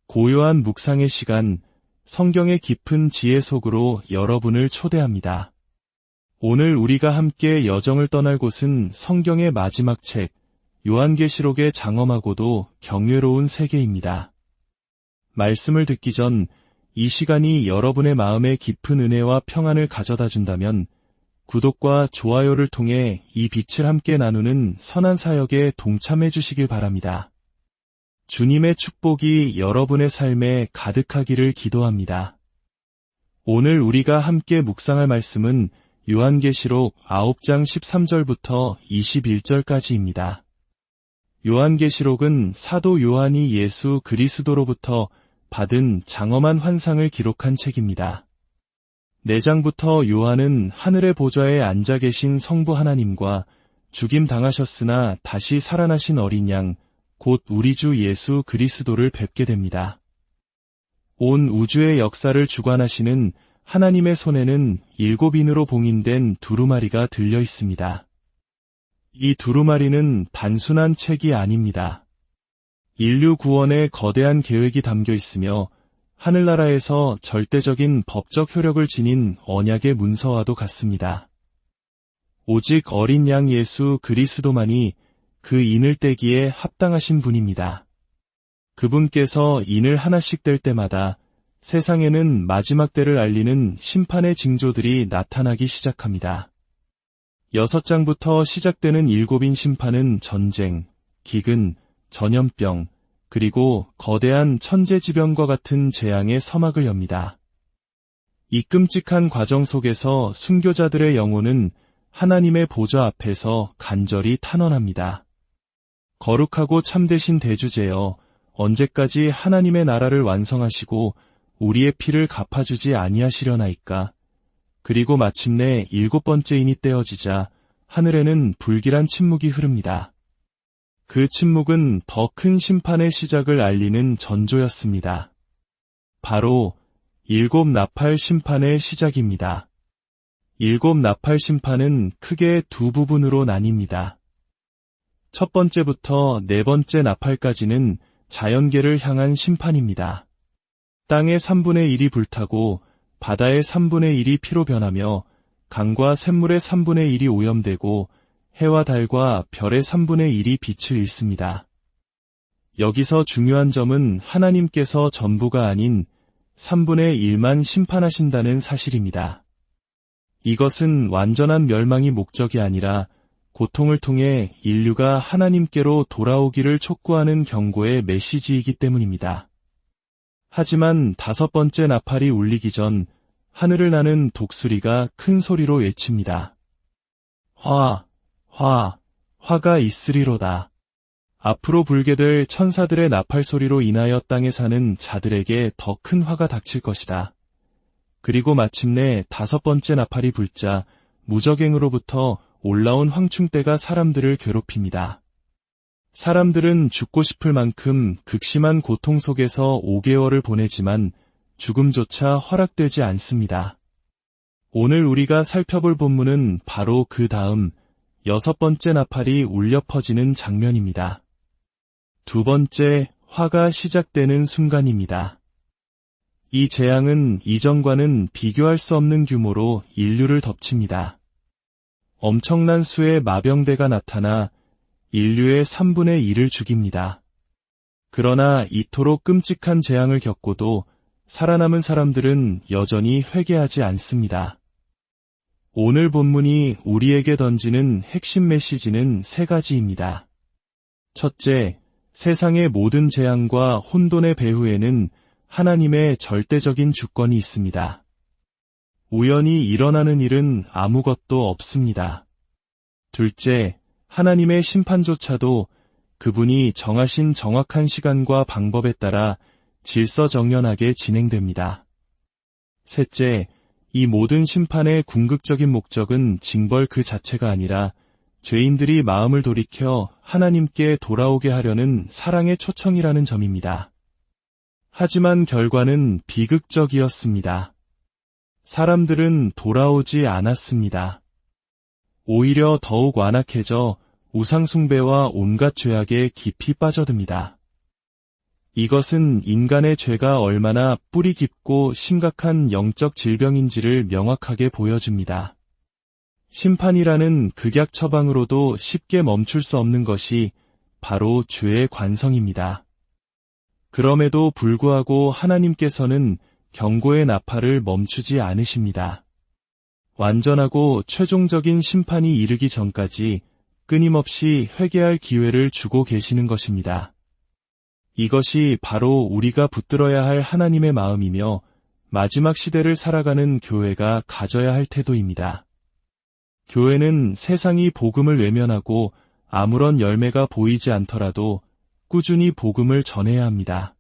고요한 묵상의 시간, 성경의 깊은 지혜 속으로 여러분을 초대합니다. 오늘 우리가 함께 여정을 떠날 곳은 성경의 마지막 책, 요한계시록의 장엄하고도 경외로운 세계입니다. 말씀을 듣기 전 이 시간이 여러분의 마음에 깊은 은혜와 평안을 가져다 준다면 구독과 좋아요를 통해 이 빛을 함께 나누는 선한 사역에 동참해 주시길 바랍니다. 주님의 축복이 여러분의 삶에 가득하기를 기도합니다. 오늘 우리가 함께 묵상할 말씀은 요한계시록 9장 13절부터 21절까지입니다. 요한계시록은 사도 요한이 예수 그리스도로부터 받은 장엄한 환상을 기록한 책입니다. 4장부터 요한은 하늘의 보좌에 앉아 계신 성부 하나님과 죽임당하셨으나 다시 살아나신 어린 양, 곧 우리 주 예수 그리스도를 뵙게 됩니다. 온 우주의 역사를 주관하시는 하나님의 손에는 7인으로 봉인된 두루마리가 들려 있습니다. 이 두루마리는 단순한 책이 아닙니다. 인류 구원의 거대한 계획이 담겨 있으며 하늘나라에서 절대적인 법적 효력을 지닌 언약의 문서와도 같습니다. 오직 어린 양 예수 그리스도만이 그 인을 떼기에 합당하신 분입니다. 그분께서 인을 하나씩 뗄 때마다 세상에는 마지막 때를 알리는 심판의 징조들이 나타나기 시작합니다. 6장부터 시작되는 7인 심판은 전쟁, 기근, 전염병, 그리고 거대한 천재지변과 같은 재앙의 서막을 엽니다. 이 끔찍한 과정 속에서 순교자들의 영혼은 하나님의 보좌 앞에서 간절히 탄원합니다. 거룩하고 참되신 대주제여, 언제까지 하나님의 나라를 완성하시고 우리의 피를 갚아주지 아니하시려나이까. 그리고 마침내 7번째 인이 떼어지자 하늘에는 불길한 침묵이 흐릅니다. 그 침묵은 더 큰 심판의 시작을 알리는 전조였습니다. 바로 7 나팔 심판의 시작입니다. 7 나팔 심판은 크게 두 부분으로 나뉩니다. 첫 번째부터 4번째 나팔까지는 자연계를 향한 심판입니다. 땅의 3분의 1이 불타고 바다의 3분의 1이 피로 변하며 강과 샘물의 3분의 1이 오염되고 해와 달과 별의 3분의 1이 빛을 잃습니다. 여기서 중요한 점은 하나님께서 전부가 아닌 3분의 1만 심판하신다는 사실입니다. 이것은 완전한 멸망이 목적이 아니라 고통을 통해 인류가 하나님께로 돌아오기를 촉구하는 경고의 메시지이기 때문입니다. 하지만 5번째 나팔이 울리기 전 하늘을 나는 독수리가 큰 소리로 외칩니다. 화가 있으리로다. 앞으로 불게 될 천사들의 나팔 소리로 인하여 땅에 사는 자들에게 더 큰 화가 닥칠 것이다. 그리고 마침내 5번째 나팔이 불자 무적행으로부터 올라온 황충대가 사람들을 괴롭힙니다. 사람들은 죽고 싶을 만큼 극심한 고통 속에서 5개월을 보내지만 죽음조차 허락되지 않습니다. 오늘 우리가 살펴볼 본문은 바로 그 다음 6번째 나팔이 울려 퍼지는 장면입니다. 2번째 화가 시작되는 순간입니다. 이 재앙은 이전과는 비교할 수 없는 규모로 인류를 덮칩니다. 엄청난 수의 마병대가 나타나 인류의 3분의 1을 죽입니다. 그러나 이토록 끔찍한 재앙을 겪고도 살아남은 사람들은 여전히 회개하지 않습니다. 오늘 본문이 우리에게 던지는 핵심 메시지는 3가지입니다. 첫째, 세상의 모든 재앙과 혼돈의 배후에는 하나님의 절대적인 주권이 있습니다. 우연히 일어나는 일은 아무것도 없습니다. 둘째, 하나님의 심판조차도 그분이 정하신 정확한 시간과 방법에 따라 질서정연하게 진행됩니다. 셋째, 이 모든 심판의 궁극적인 목적은 징벌 그 자체가 아니라 죄인들이 마음을 돌이켜 하나님께 돌아오게 하려는 사랑의 초청이라는 점입니다. 하지만 결과는 비극적이었습니다. 사람들은 돌아오지 않았습니다. 오히려 더욱 완악해져 우상숭배와 온갖 죄악에 깊이 빠져듭니다. 이것은 인간의 죄가 얼마나 뿌리 깊고 심각한 영적 질병인지를 명확하게 보여줍니다. 심판이라는 극약 처방으로도 쉽게 멈출 수 없는 것이 바로 죄의 관성입니다. 그럼에도 불구하고 하나님께서는 경고의 나팔을 멈추지 않으십니다. 완전하고 최종적인 심판이 이르기 전까지 끊임없이 회개할 기회를 주고 계시는 것입니다. 이것이 바로 우리가 붙들어야 할 하나님의 마음이며 마지막 시대를 살아가는 교회가 가져야 할 태도입니다. 교회는 세상이 복음을 외면하고 아무런 열매가 보이지 않더라도 꾸준히 복음을 전해야 합니다.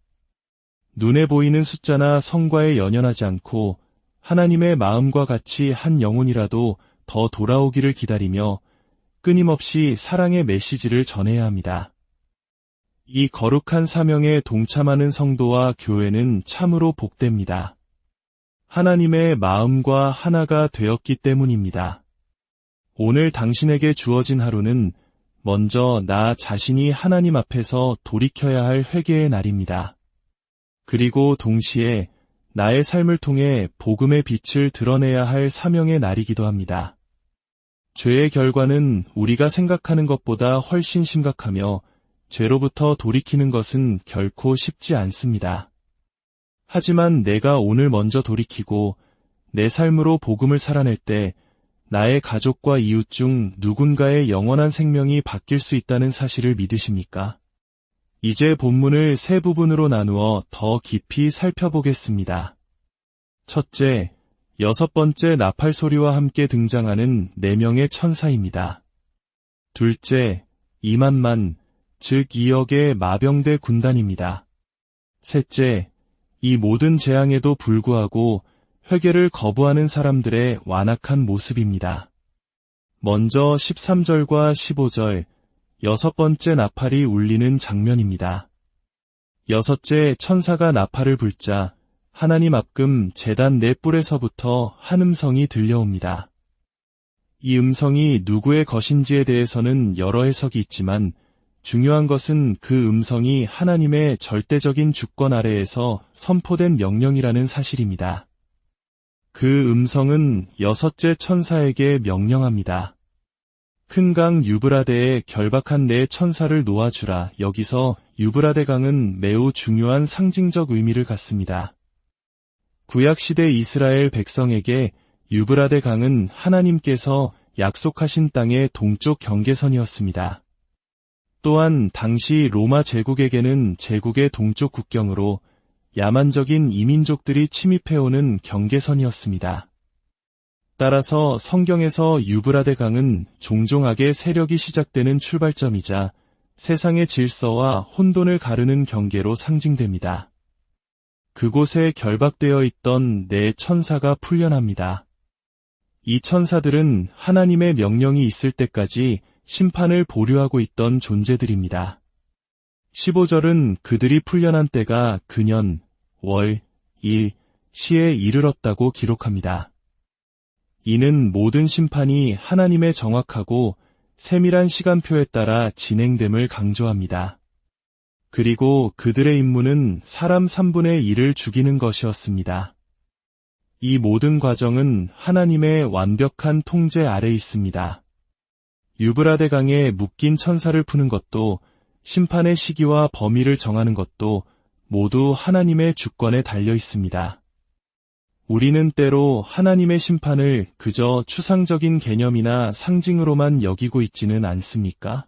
눈에 보이는 숫자나 성과에 연연하지 않고 하나님의 마음과 같이 한 영혼이라도 더 돌아오기를 기다리며 끊임없이 사랑의 메시지를 전해야 합니다. 이 거룩한 사명에 동참하는 성도와 교회는 참으로 복됩니다. 하나님의 마음과 하나가 되었기 때문입니다. 오늘 당신에게 주어진 하루는 먼저 나 자신이 하나님 앞에서 돌이켜야 할 회개의 날입니다. 그리고 동시에 나의 삶을 통해 복음의 빛을 드러내야 할 사명의 날이기도 합니다. 죄의 결과는 우리가 생각하는 것보다 훨씬 심각하며 죄로부터 돌이키는 것은 결코 쉽지 않습니다. 하지만 내가 오늘 먼저 돌이키고 내 삶으로 복음을 살아낼 때 나의 가족과 이웃 중 누군가의 영원한 생명이 바뀔 수 있다는 사실을 믿으십니까? 이제 본문을 세 부분으로 나누어 더 깊이 살펴보겠습니다. 첫째, 6번째 나팔 소리와 함께 등장하는 4명의 천사입니다. 둘째, 2만만, 즉 2억의 마병대 군단입니다. 셋째, 이 모든 재앙에도 불구하고 회개를 거부하는 사람들의 완악한 모습입니다. 먼저 13절과 15절, 6번째 나팔이 울리는 장면입니다. 여섯째 천사가 나팔을 불자 하나님 앞금 제단 네 뿔에서부터 한 음성이 들려옵니다. 이 음성이 누구의 것인지에 대해서는 여러 해석이 있지만 중요한 것은 그 음성이 하나님의 절대적인 주권 아래에서 선포된 명령이라는 사실입니다. 그 음성은 여섯째 천사에게 명령합니다. 큰 강 유브라데에 결박한 네 천사를 놓아주라. 여기서 유브라데 강은 매우 중요한 상징적 의미를 갖습니다. 구약시대 이스라엘 백성에게 유브라데 강은 하나님께서 약속하신 땅의 동쪽 경계선이었습니다. 또한 당시 로마 제국에게는 제국의 동쪽 국경으로 야만적인 이민족들이 침입해오는 경계선이었습니다. 따라서 성경에서 유브라데 강은 종종 악의 세력이 시작되는 출발점이자 세상의 질서와 혼돈을 가르는 경계로 상징됩니다. 그곳에 결박되어 있던 네 천사가 풀려납니다. 이 천사들은 하나님의 명령이 있을 때까지 심판을 보류하고 있던 존재들입니다. 15절은 그들이 풀려난 때가 근년, 월, 일, 시에 이르렀다고 기록합니다. 이는 모든 심판이 하나님의 정확하고 세밀한 시간표에 따라 진행됨을 강조합니다. 그리고 그들의 임무는 사람 3분의 1을 죽이는 것이었습니다. 이 모든 과정은 하나님의 완벽한 통제 아래 있습니다. 유브라데 강에 묶인 천사를 푸는 것도 심판의 시기와 범위를 정하는 것도 모두 하나님의 주권에 달려 있습니다. 우리는 때로 하나님의 심판을 그저 추상적인 개념이나 상징으로만 여기고 있지는 않습니까?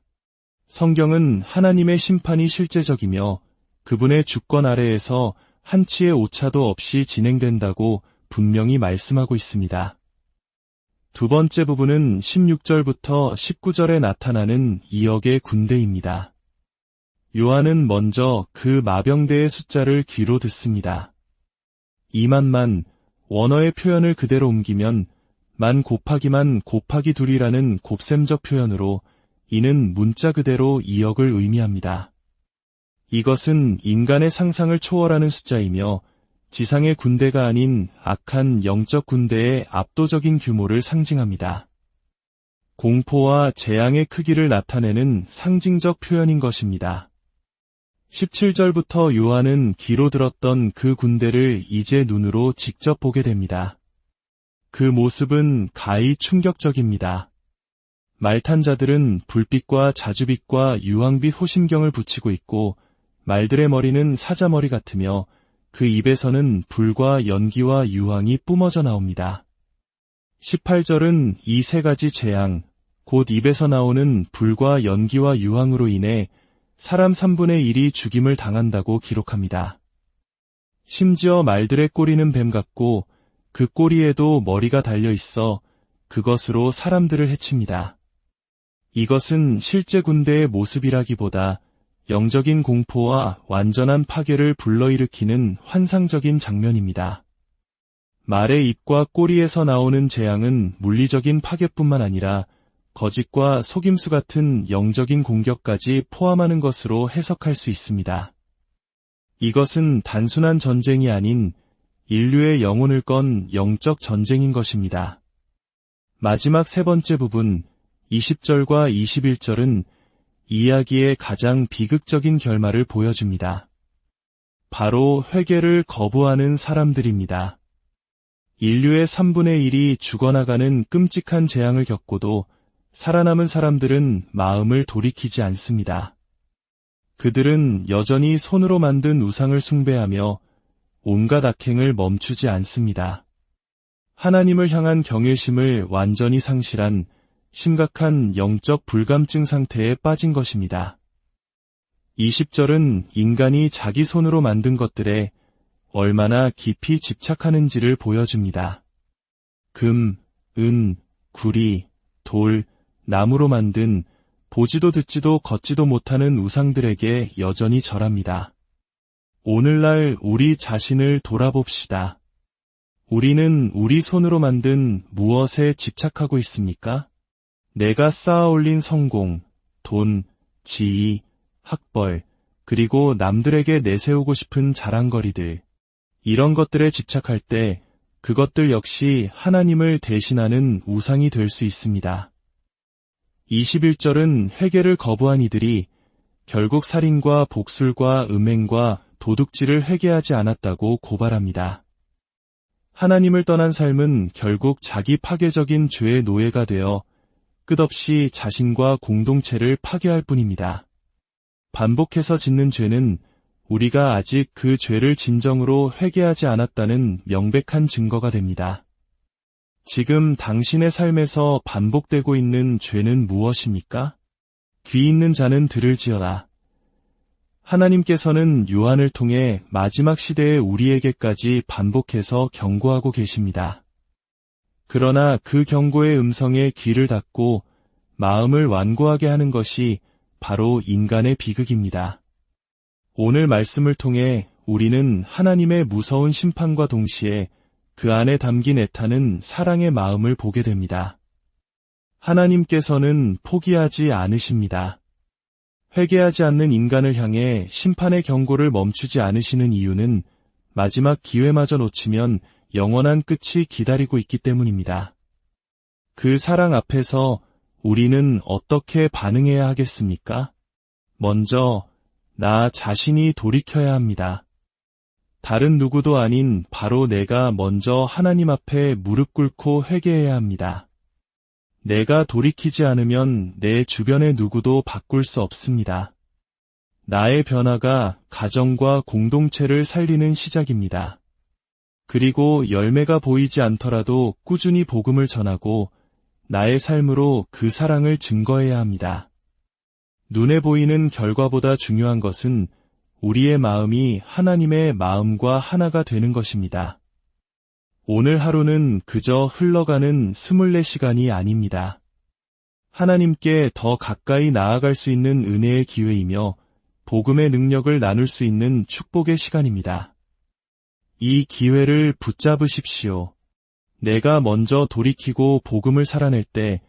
성경은 하나님의 심판이 실제적이며 그분의 주권 아래에서 한치의 오차도 없이 진행된다고 분명히 말씀하고 있습니다. 두 번째 부분은 16절부터 19절에 나타나는 2억의 군대입니다. 요한은 먼저 그 마병대의 숫자를 귀로 듣습니다. 2만만, 원어의 표현을 그대로 옮기면 만 곱하기만 곱하기 둘이라는 곱셈적 표현으로 이는 문자 그대로 2억을 의미합니다. 이것은 인간의 상상을 초월하는 숫자이며 지상의 군대가 아닌 악한 영적 군대의 압도적인 규모를 상징합니다. 공포와 재앙의 크기를 나타내는 상징적 표현인 것입니다. 17절부터 요한은 귀로 들었던 그 군대를 이제 눈으로 직접 보게 됩니다. 그 모습은 가히 충격적입니다. 말 탄 자들은 불빛과 자주빛과 유황빛 호심경을 붙이고 있고 말들의 머리는 사자머리 같으며 그 입에서는 불과 연기와 유황이 뿜어져 나옵니다. 18절은 이 세 가지 재앙, 곧 입에서 나오는 불과 연기와 유황으로 인해 사람 3분의 1이 죽임을 당한다고 기록합니다. 심지어 말들의 꼬리는 뱀 같고 그 꼬리에도 머리가 달려 있어 그것으로 사람들을 해칩니다. 이것은 실제 군대의 모습이라기보다 영적인 공포와 완전한 파괴를 불러일으키는 환상적인 장면입니다. 말의 입과 꼬리에서 나오는 재앙은 물리적인 파괴뿐만 아니라 거짓과 속임수 같은 영적인 공격까지 포함하는 것으로 해석할 수 있습니다. 이것은 단순한 전쟁이 아닌 인류의 영혼을 건 영적 전쟁인 것입니다. 마지막 세 번째 부분 20절과 21절은 이야기의 가장 비극적인 결말을 보여줍니다. 바로 회개를 거부하는 사람들입니다. 인류의 3분의 1이 죽어나가는 끔찍한 재앙을 겪고도 살아남은 사람들은 마음을 돌이키지 않습니다. 그들은 여전히 손으로 만든 우상을 숭배하며 온갖 악행을 멈추지 않습니다. 하나님을 향한 경외심을 완전히 상실한 심각한 영적 불감증 상태에 빠진 것입니다. 20절은 인간이 자기 손으로 만든 것들에 얼마나 깊이 집착하는지를 보여줍니다. 금, 은, 구리, 돌, 나무로 만든 보지도 듣지도 걷지도 못하는 우상들에게 여전히 절합니다. 오늘날 우리 자신을 돌아봅시다. 우리는 우리 손으로 만든 무엇에 집착하고 있습니까? 내가 쌓아 올린 성공, 돈, 지위, 학벌, 그리고 남들에게 내세우고 싶은 자랑거리들. 이런 것들에 집착할 때 그것들 역시 하나님을 대신하는 우상이 될 수 있습니다. 21절은 회개를 거부한 이들이 결국 살인과 복술과 음행과 도둑질을 회개하지 않았다고 고발합니다. 하나님을 떠난 삶은 결국 자기 파괴적인 죄의 노예가 되어 끝없이 자신과 공동체를 파괴할 뿐입니다. 반복해서 짓는 죄는 우리가 아직 그 죄를 진정으로 회개하지 않았다는 명백한 증거가 됩니다. 지금 당신의 삶에서 반복되고 있는 죄는 무엇입니까? 귀 있는 자는 들을지어다. 하나님께서는 요한을 통해 마지막 시대의 우리에게까지 반복해서 경고하고 계십니다. 그러나 그 경고의 음성에 귀를 닫고 마음을 완고하게 하는 것이 바로 인간의 비극입니다. 오늘 말씀을 통해 우리는 하나님의 무서운 심판과 동시에 그 안에 담긴 애타는 사랑의 마음을 보게 됩니다. 하나님께서는 포기하지 않으십니다. 회개하지 않는 인간을 향해 심판의 경고를 멈추지 않으시는 이유는 마지막 기회마저 놓치면 영원한 끝이 기다리고 있기 때문입니다. 그 사랑 앞에서 우리는 어떻게 반응해야 하겠습니까? 먼저 나 자신이 돌이켜야 합니다. 다른 누구도 아닌 바로 내가 먼저 하나님 앞에 무릎 꿇고 회개해야 합니다. 내가 돌이키지 않으면 내 주변의 누구도 바꿀 수 없습니다. 나의 변화가 가정과 공동체를 살리는 시작입니다. 그리고 열매가 보이지 않더라도 꾸준히 복음을 전하고 나의 삶으로 그 사랑을 증거해야 합니다. 눈에 보이는 결과보다 중요한 것은 우리의 마음이 하나님의 마음과 하나가 되는 것입니다. 오늘 하루는 그저 흘러가는 24시간이 아닙니다. 하나님께 더 가까이 나아갈 수 있는 은혜의 기회이며 복음의 능력을 나눌 수 있는 축복의 시간입니다. 이 기회를 붙잡으십시오. 내가 먼저 돌이키고 복음을 살아낼 때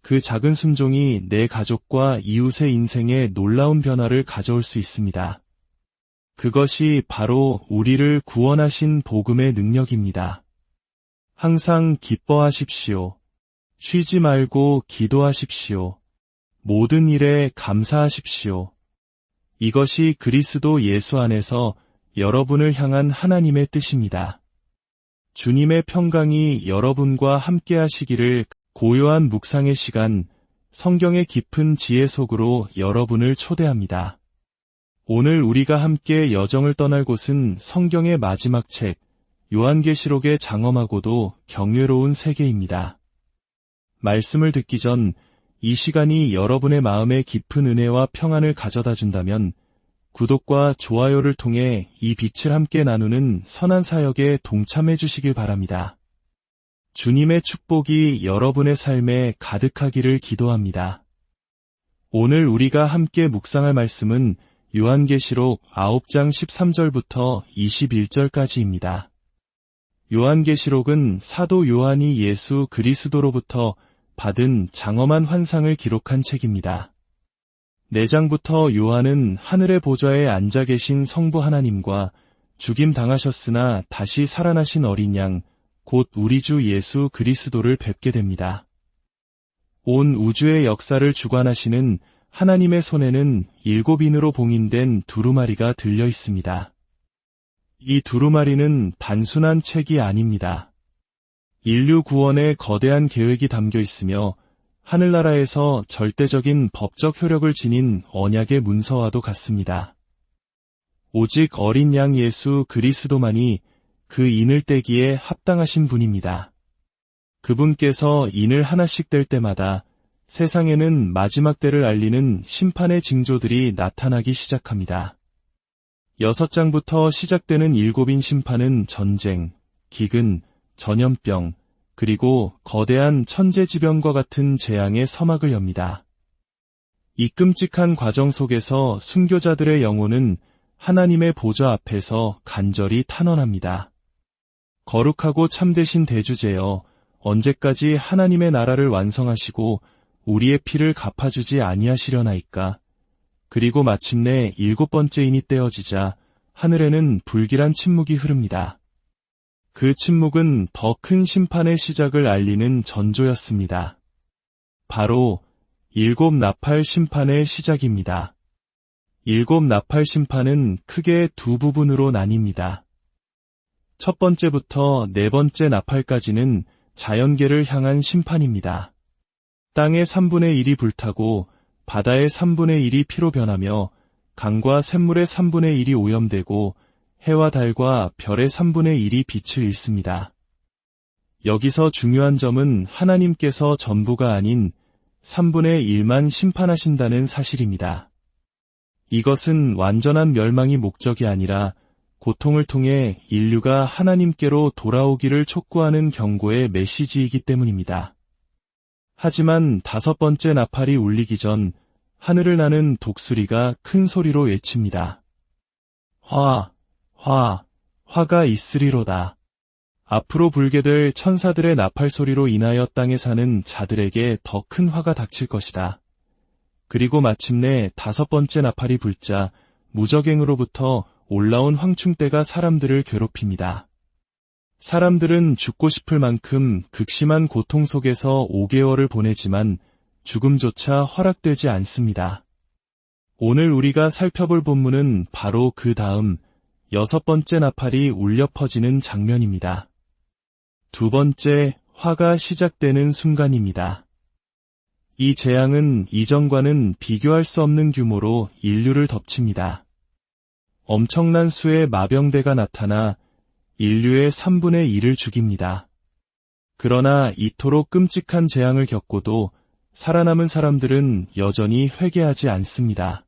그 작은 순종이 내 가족과 이웃의 인생에 놀라운 변화를 가져올 수 있습니다. 그것이 바로 우리를 구원하신 복음의 능력입니다. 항상 기뻐하십시오. 쉬지 말고 기도하십시오. 모든 일에 감사하십시오. 이것이 그리스도 예수 안에서 여러분을 향한 하나님의 뜻입니다. 주님의 평강이 여러분과 함께 하시기를. 고요한 묵상의 시간, 성경의 깊은 지혜 속으로 여러분을 초대합니다. 오늘 우리가 함께 여정을 떠날 곳은 성경의 마지막 책, 요한계시록의 장엄하고도 경외로운 세계입니다. 말씀을 듣기 전 이 시간이 여러분의 마음에 깊은 은혜와 평안을 가져다 준다면 구독과 좋아요를 통해 이 빛을 함께 나누는 선한 사역에 동참해 주시길 바랍니다. 주님의 축복이 여러분의 삶에 가득하기를 기도합니다. 오늘 우리가 함께 묵상할 말씀은 요한계시록 9장 13절부터 21절까지입니다. 요한계시록은 사도 요한이 예수 그리스도로부터 받은 장엄한 환상을 기록한 책입니다. 4장부터 요한은 하늘의 보좌에 앉아 계신 성부 하나님과 죽임당하셨으나 다시 살아나신 어린 양, 곧 우리 주 예수 그리스도를 뵙게 됩니다. 온 우주의 역사를 주관하시는 하나님의 손에는 7인으로 봉인된 두루마리가 들려 있습니다. 이 두루마리는 단순한 책이 아닙니다. 인류 구원의 거대한 계획이 담겨 있으며 하늘나라에서 절대적인 법적 효력을 지닌 언약의 문서와도 같습니다. 오직 어린 양 예수 그리스도만이 그 인을 떼기에 합당하신 분입니다. 그분께서 인을 하나씩 뗄 때마다 세상에는 마지막 때를 알리는 심판의 징조들이 나타나기 시작합니다. 6장부터 시작되는 7인 심판은 전쟁, 기근, 전염병, 그리고 거대한 천재지변과 같은 재앙의 서막을 엽니다. 이 끔찍한 과정 속에서 순교자들의 영혼은 하나님의 보좌 앞에서 간절히 탄원합니다. 거룩하고 참되신 대주제여, 언제까지 하나님의 나라를 완성하시고 우리의 피를 갚아주지 아니하시려나이까. 그리고 마침내 7번째 인이 떼어지자 하늘에는 불길한 침묵이 흐릅니다. 그 침묵은 더 큰 심판의 시작을 알리는 전조였습니다. 바로 7 나팔 심판의 시작입니다. 7 나팔 심판은 크게 두 부분으로 나뉩니다. 첫 번째부터 4번째 나팔까지는 자연계를 향한 심판입니다. 땅의 3분의 1이 불타고 바다의 3분의 1이 피로 변하며 강과 샘물의 3분의 1이 오염되고 해와 달과 별의 3분의 1이 빛을 잃습니다. 여기서 중요한 점은 하나님께서 전부가 아닌 3분의 1만 심판하신다는 사실입니다. 이것은 완전한 멸망이 목적이 아니라 고통을 통해 인류가 하나님께로 돌아오기를 촉구하는 경고의 메시지이기 때문입니다. 하지만 5번째 나팔이 울리기 전 하늘을 나는 독수리가 큰 소리로 외칩니다. 화가 있으리로다. 앞으로 불게 될 천사들의 나팔 소리로 인하여 땅에 사는 자들에게 더 큰 화가 닥칠 것이다. 그리고 마침내 5번째 나팔이 불자 무적행으로부터 올라온 황충대가 사람들을 괴롭힙니다. 사람들은 죽고 싶을 만큼 극심한 고통 속에서 5개월을 보내지만 죽음조차 허락되지 않습니다. 오늘 우리가 살펴볼 본문은 바로 그 다음 6번째 나팔이 울려 퍼지는 장면입니다. 2번째 화가 시작되는 순간입니다. 이 재앙은 이전과는 비교할 수 없는 규모로 인류를 덮칩니다. 엄청난 수의 마병대가 나타나 인류의 3분의 1을 죽입니다. 그러나 이토록 끔찍한 재앙을 겪고도 살아남은 사람들은 여전히 회개하지 않습니다.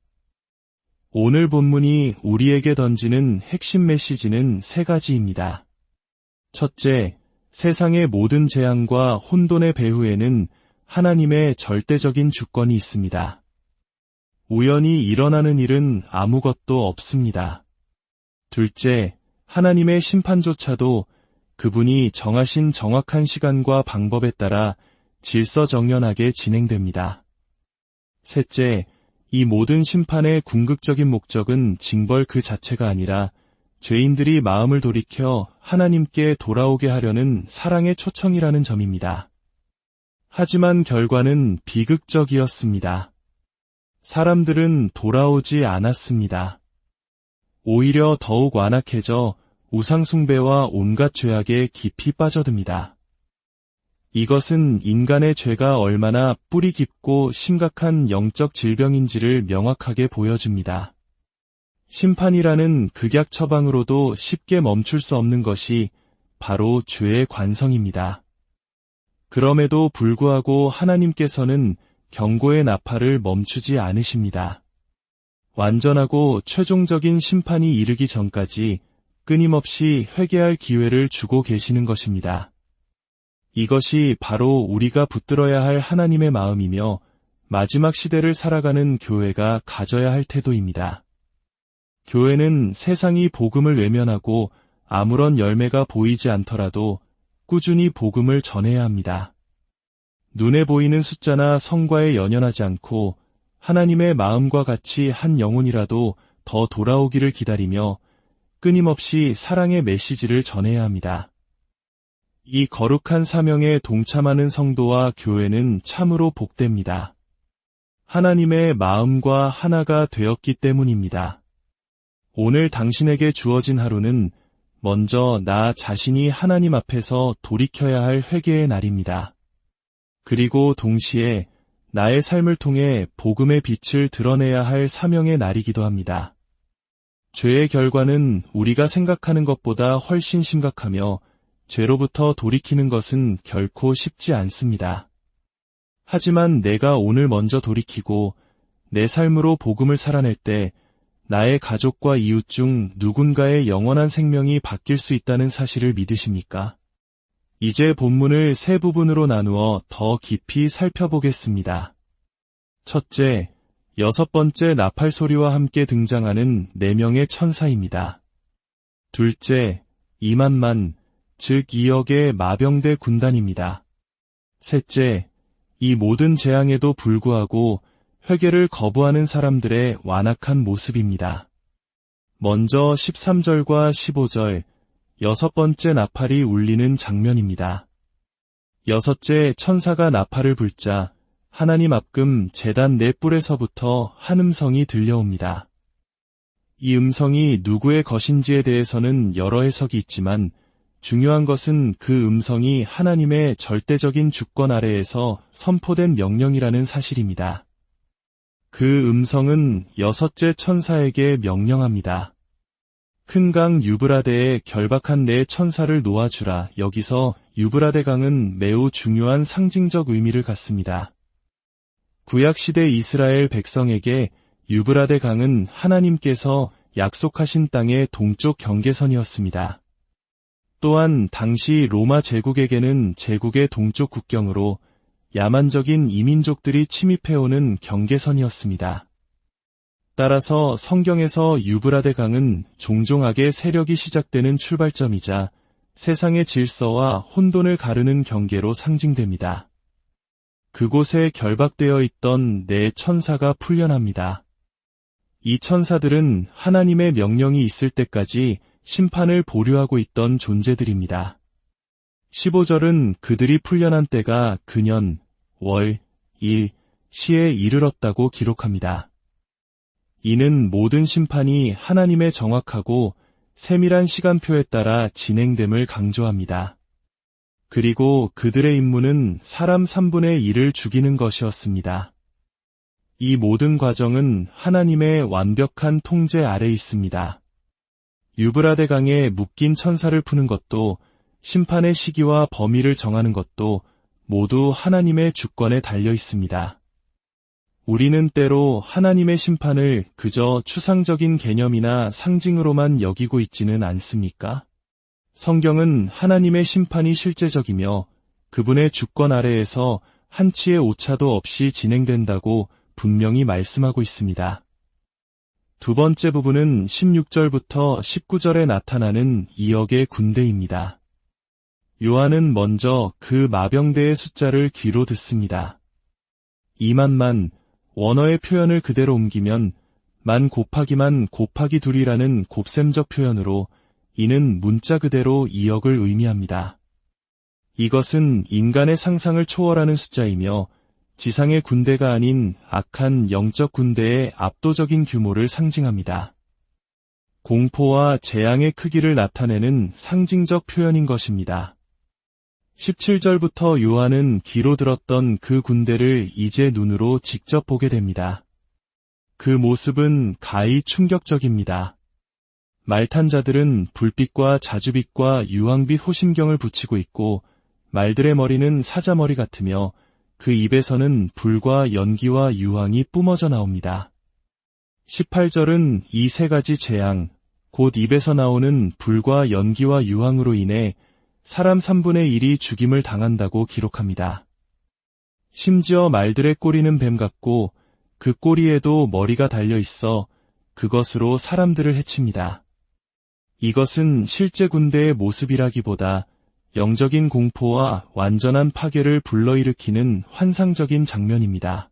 오늘 본문이 우리에게 던지는 핵심 메시지는 3가지입니다. 첫째, 세상의 모든 재앙과 혼돈의 배후에는 하나님의 절대적인 주권이 있습니다. 우연히 일어나는 일은 아무것도 없습니다. 둘째, 하나님의 심판조차도 그분이 정하신 정확한 시간과 방법에 따라 질서정연하게 진행됩니다. 셋째, 이 모든 심판의 궁극적인 목적은 징벌 그 자체가 아니라 죄인들이 마음을 돌이켜 하나님께 돌아오게 하려는 사랑의 초청이라는 점입니다. 하지만 결과는 비극적이었습니다. 사람들은 돌아오지 않았습니다. 오히려 더욱 완악해져 우상숭배와 온갖 죄악에 깊이 빠져듭니다. 이것은 인간의 죄가 얼마나 뿌리 깊고 심각한 영적 질병인지를 명확하게 보여줍니다. 심판이라는 극약 처방으로도 쉽게 멈출 수 없는 것이 바로 죄의 관성입니다. 그럼에도 불구하고 하나님께서는 경고의 나팔을 멈추지 않으십니다. 완전하고 최종적인 심판이 이르기 전까지 끊임없이 회개할 기회를 주고 계시는 것입니다. 이것이 바로 우리가 붙들어야 할 하나님의 마음이며 마지막 시대를 살아가는 교회가 가져야 할 태도입니다. 교회는 세상이 복음을 외면하고 아무런 열매가 보이지 않더라도 꾸준히 복음을 전해야 합니다. 눈에 보이는 숫자나 성과에 연연하지 않고 하나님의 마음과 같이 한 영혼이라도 더 돌아오기를 기다리며 끊임없이 사랑의 메시지를 전해야 합니다. 이 거룩한 사명에 동참하는 성도와 교회는 참으로 복됩니다. 하나님의 마음과 하나가 되었기 때문입니다. 오늘 당신에게 주어진 하루는 먼저 나 자신이 하나님 앞에서 돌이켜야 할 회개의 날입니다. 그리고 동시에 나의 삶을 통해 복음의 빛을 드러내야 할 사명의 날이기도 합니다. 죄의 결과는 우리가 생각하는 것보다 훨씬 심각하며 죄로부터 돌이키는 것은 결코 쉽지 않습니다. 하지만 내가 오늘 먼저 돌이키고 내 삶으로 복음을 살아낼 때 나의 가족과 이웃 중 누군가의 영원한 생명이 바뀔 수 있다는 사실을 믿으십니까? 이제 본문을 세 부분으로 나누어 더 깊이 살펴보겠습니다. 첫째, 6번째 나팔 소리와 함께 등장하는 4명의 천사입니다. 둘째, 2만만, 즉 2억의 마병대 군단입니다. 셋째, 이 모든 재앙에도 불구하고 회개를 거부하는 사람들의 완악한 모습입니다. 먼저 13절과 15절, 6번째 나팔이 울리는 장면입니다. 여섯째 천사가 나팔을 불자 하나님 앞금 제단 네 뿔에서부터 한 음성이 들려옵니다. 이 음성이 누구의 것인지에 대해서는 여러 해석이 있지만 중요한 것은 그 음성이 하나님의 절대적인 주권 아래에서 선포된 명령이라는 사실입니다. 그 음성은 여섯째 천사에게 명령합니다. 큰 강 유브라데에 결박한 네 천사를 놓아주라. 여기서 유브라데 강은 매우 중요한 상징적 의미를 갖습니다. 구약시대 이스라엘 백성에게 유브라데 강은 하나님께서 약속하신 땅의 동쪽 경계선이었습니다. 또한 당시 로마 제국에게는 제국의 동쪽 국경으로 야만적인 이민족들이 침입해오는 경계선이었습니다. 따라서 성경에서 유브라데 강은 종종 악의 세력이 시작되는 출발점이자 세상의 질서와 혼돈을 가르는 경계로 상징됩니다. 그곳에 결박되어 있던 네 천사가 풀려납니다. 이 천사들은 하나님의 명령이 있을 때까지 심판을 보류하고 있던 존재들입니다. 15절은 그들이 풀려난 때가 근년, 월, 일, 시에 이르렀다고 기록합니다. 이는 모든 심판이 하나님의 정확하고 세밀한 시간표에 따라 진행됨을 강조합니다. 그리고 그들의 임무는 사람 3분의 1을 죽이는 것이었습니다. 이 모든 과정은 하나님의 완벽한 통제 아래 있습니다. 유브라데 강에 묶인 천사를 푸는 것도 심판의 시기와 범위를 정하는 것도 모두 하나님의 주권에 달려 있습니다. 우리는 때로 하나님의 심판을 그저 추상적인 개념이나 상징으로만 여기고 있지는 않습니까? 성경은 하나님의 심판이 실제적이며 그분의 주권 아래에서 한치의 오차도 없이 진행된다고 분명히 말씀하고 있습니다. 두 번째 부분은 16절부터 19절에 나타나는 2억의 군대입니다. 요한은 먼저 그 마병대의 숫자를 귀로 듣습니다. 2만만, 원어의 표현을 그대로 옮기면 만 곱하기 둘이라는 곱셈적 표현으로 이는 문자 그대로 2억을 의미합니다. 이것은 인간의 상상을 초월하는 숫자이며 지상의 군대가 아닌 악한 영적 군대의 압도적인 규모를 상징합니다. 공포와 재앙의 크기를 나타내는 상징적 표현인 것입니다. 17절부터 요한은 귀로 들었던 그 군대를 이제 눈으로 직접 보게 됩니다. 그 모습은 가히 충격적입니다. 말탄 자들은 불빛과 자주빛과 유황빛 호심경을 붙이고 있고 말들의 머리는 사자머리 같으며 그 입에서는 불과 연기와 유황이 뿜어져 나옵니다. 18절은 이 세 가지 재앙, 곧 입에서 나오는 불과 연기와 유황으로 인해 사람 3분의 1이 죽임을 당한다고 기록합니다. 심지어 말들의 꼬리는 뱀 같고 그 꼬리에도 머리가 달려 있어 그것으로 사람들을 해칩니다. 이것은 실제 군대의 모습이라기보다 영적인 공포와 완전한 파괴를 불러일으키는 환상적인 장면입니다.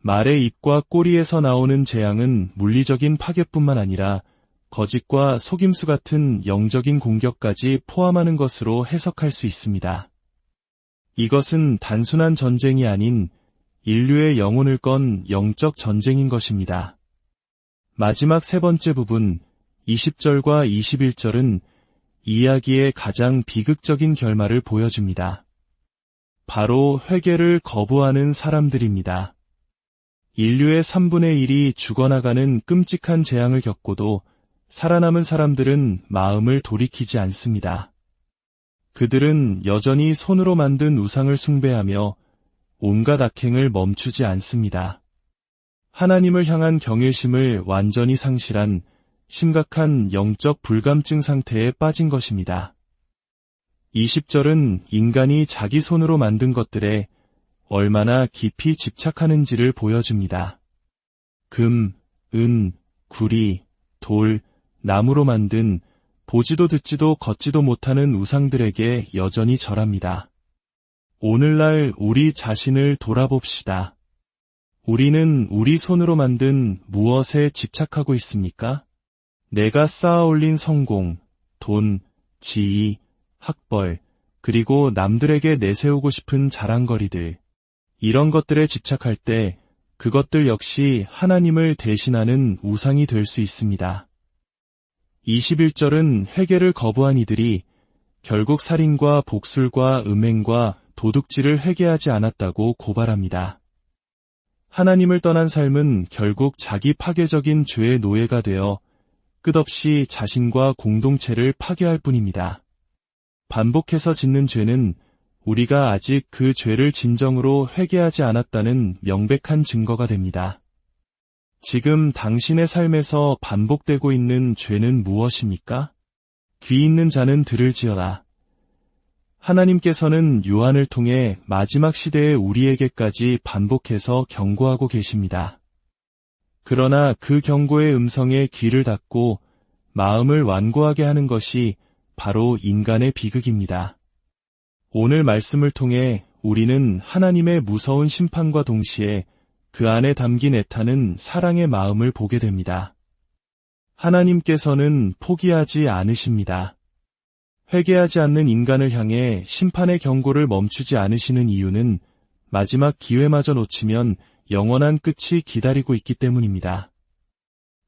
말의 입과 꼬리에서 나오는 재앙은 물리적인 파괴뿐만 아니라 거짓과 속임수 같은 영적인 공격까지 포함하는 것으로 해석할 수 있습니다. 이것은 단순한 전쟁이 아닌 인류의 영혼을 건 영적 전쟁인 것입니다. 마지막 세 번째 부분, 20절과 21절은 이야기의 가장 비극적인 결말을 보여줍니다. 바로 회개를 거부하는 사람들입니다. 인류의 3분의 1이 죽어나가는 끔찍한 재앙을 겪고도 살아남은 사람들은 마음을 돌이키지 않습니다. 그들은 여전히 손으로 만든 우상을 숭배하며 온갖 악행을 멈추지 않습니다. 하나님을 향한 경외심을 완전히 상실한 심각한 영적 불감증 상태에 빠진 것입니다. 20절은 인간이 자기 손으로 만든 것들에 얼마나 깊이 집착하는지를 보여줍니다. 금, 은, 구리, 돌, 나무로 만든 보지도 듣지도 걷지도 못하는 우상들에게 여전히 절합니다. 오늘날 우리 자신을 돌아봅시다. 우리는 우리 손으로 만든 무엇에 집착하고 있습니까? 내가 쌓아 올린 성공, 돈, 지위, 학벌, 그리고 남들에게 내세우고 싶은 자랑거리들. 이런 것들에 집착할 때 그것들 역시 하나님을 대신하는 우상이 될 수 있습니다. 21절은 회개를 거부한 이들이 결국 살인과 복술과 음행과 도둑질을 회개하지 않았다고 고발합니다. 하나님을 떠난 삶은 결국 자기 파괴적인 죄의 노예가 되어 끝없이 자신과 공동체를 파괴할 뿐입니다. 반복해서 짓는 죄는 우리가 아직 그 죄를 진정으로 회개하지 않았다는 명백한 증거가 됩니다. 지금 당신의 삶에서 반복되고 있는 죄는 무엇입니까? 귀 있는 자는 들을지어다. 하나님께서는 요한을 통해 마지막 시대의 우리에게까지 반복해서 경고하고 계십니다. 그러나 그 경고의 음성에 귀를 닫고 마음을 완고하게 하는 것이 바로 인간의 비극입니다. 오늘 말씀을 통해 우리는 하나님의 무서운 심판과 동시에 그 안에 담긴 애타는 사랑의 마음을 보게 됩니다. 하나님께서는 포기하지 않으십니다. 회개하지 않는 인간을 향해 심판의 경고를 멈추지 않으시는 이유는 마지막 기회마저 놓치면 영원한 끝이 기다리고 있기 때문입니다.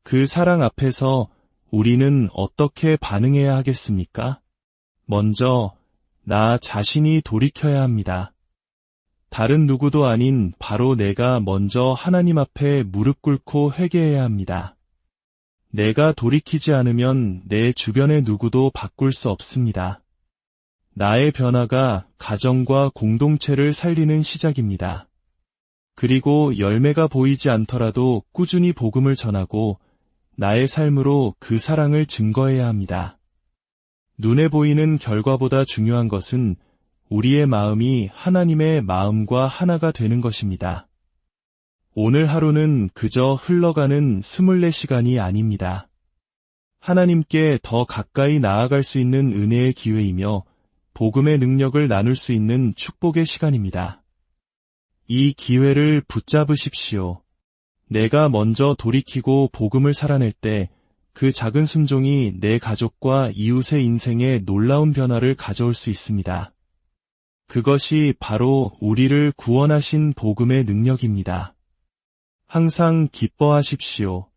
그 사랑 앞에서 우리는 어떻게 반응해야 하겠습니까? 먼저 나 자신이 돌이켜야 합니다. 다른 누구도 아닌 바로 내가 먼저 하나님 앞에 무릎 꿇고 회개해야 합니다. 내가 돌이키지 않으면 내 주변의 누구도 바꿀 수 없습니다. 나의 변화가 가정과 공동체를 살리는 시작입니다. 그리고 열매가 보이지 않더라도 꾸준히 복음을 전하고 나의 삶으로 그 사랑을 증거해야 합니다. 눈에 보이는 결과보다 중요한 것은 우리의 마음이 하나님의 마음과 하나가 되는 것입니다. 오늘 하루는 그저 흘러가는 24시간이 아닙니다. 하나님께 더 가까이 나아갈 수 있는 은혜의 기회이며 복음의 능력을 나눌 수 있는 축복의 시간입니다. 이 기회를 붙잡으십시오. 내가 먼저 돌이키고 복음을 살아낼 때 그 작은 순종이 내 가족과 이웃의 인생에 놀라운 변화를 가져올 수 있습니다. 그것이 바로 우리를 구원하신 복음의 능력입니다. 항상 기뻐하십시오.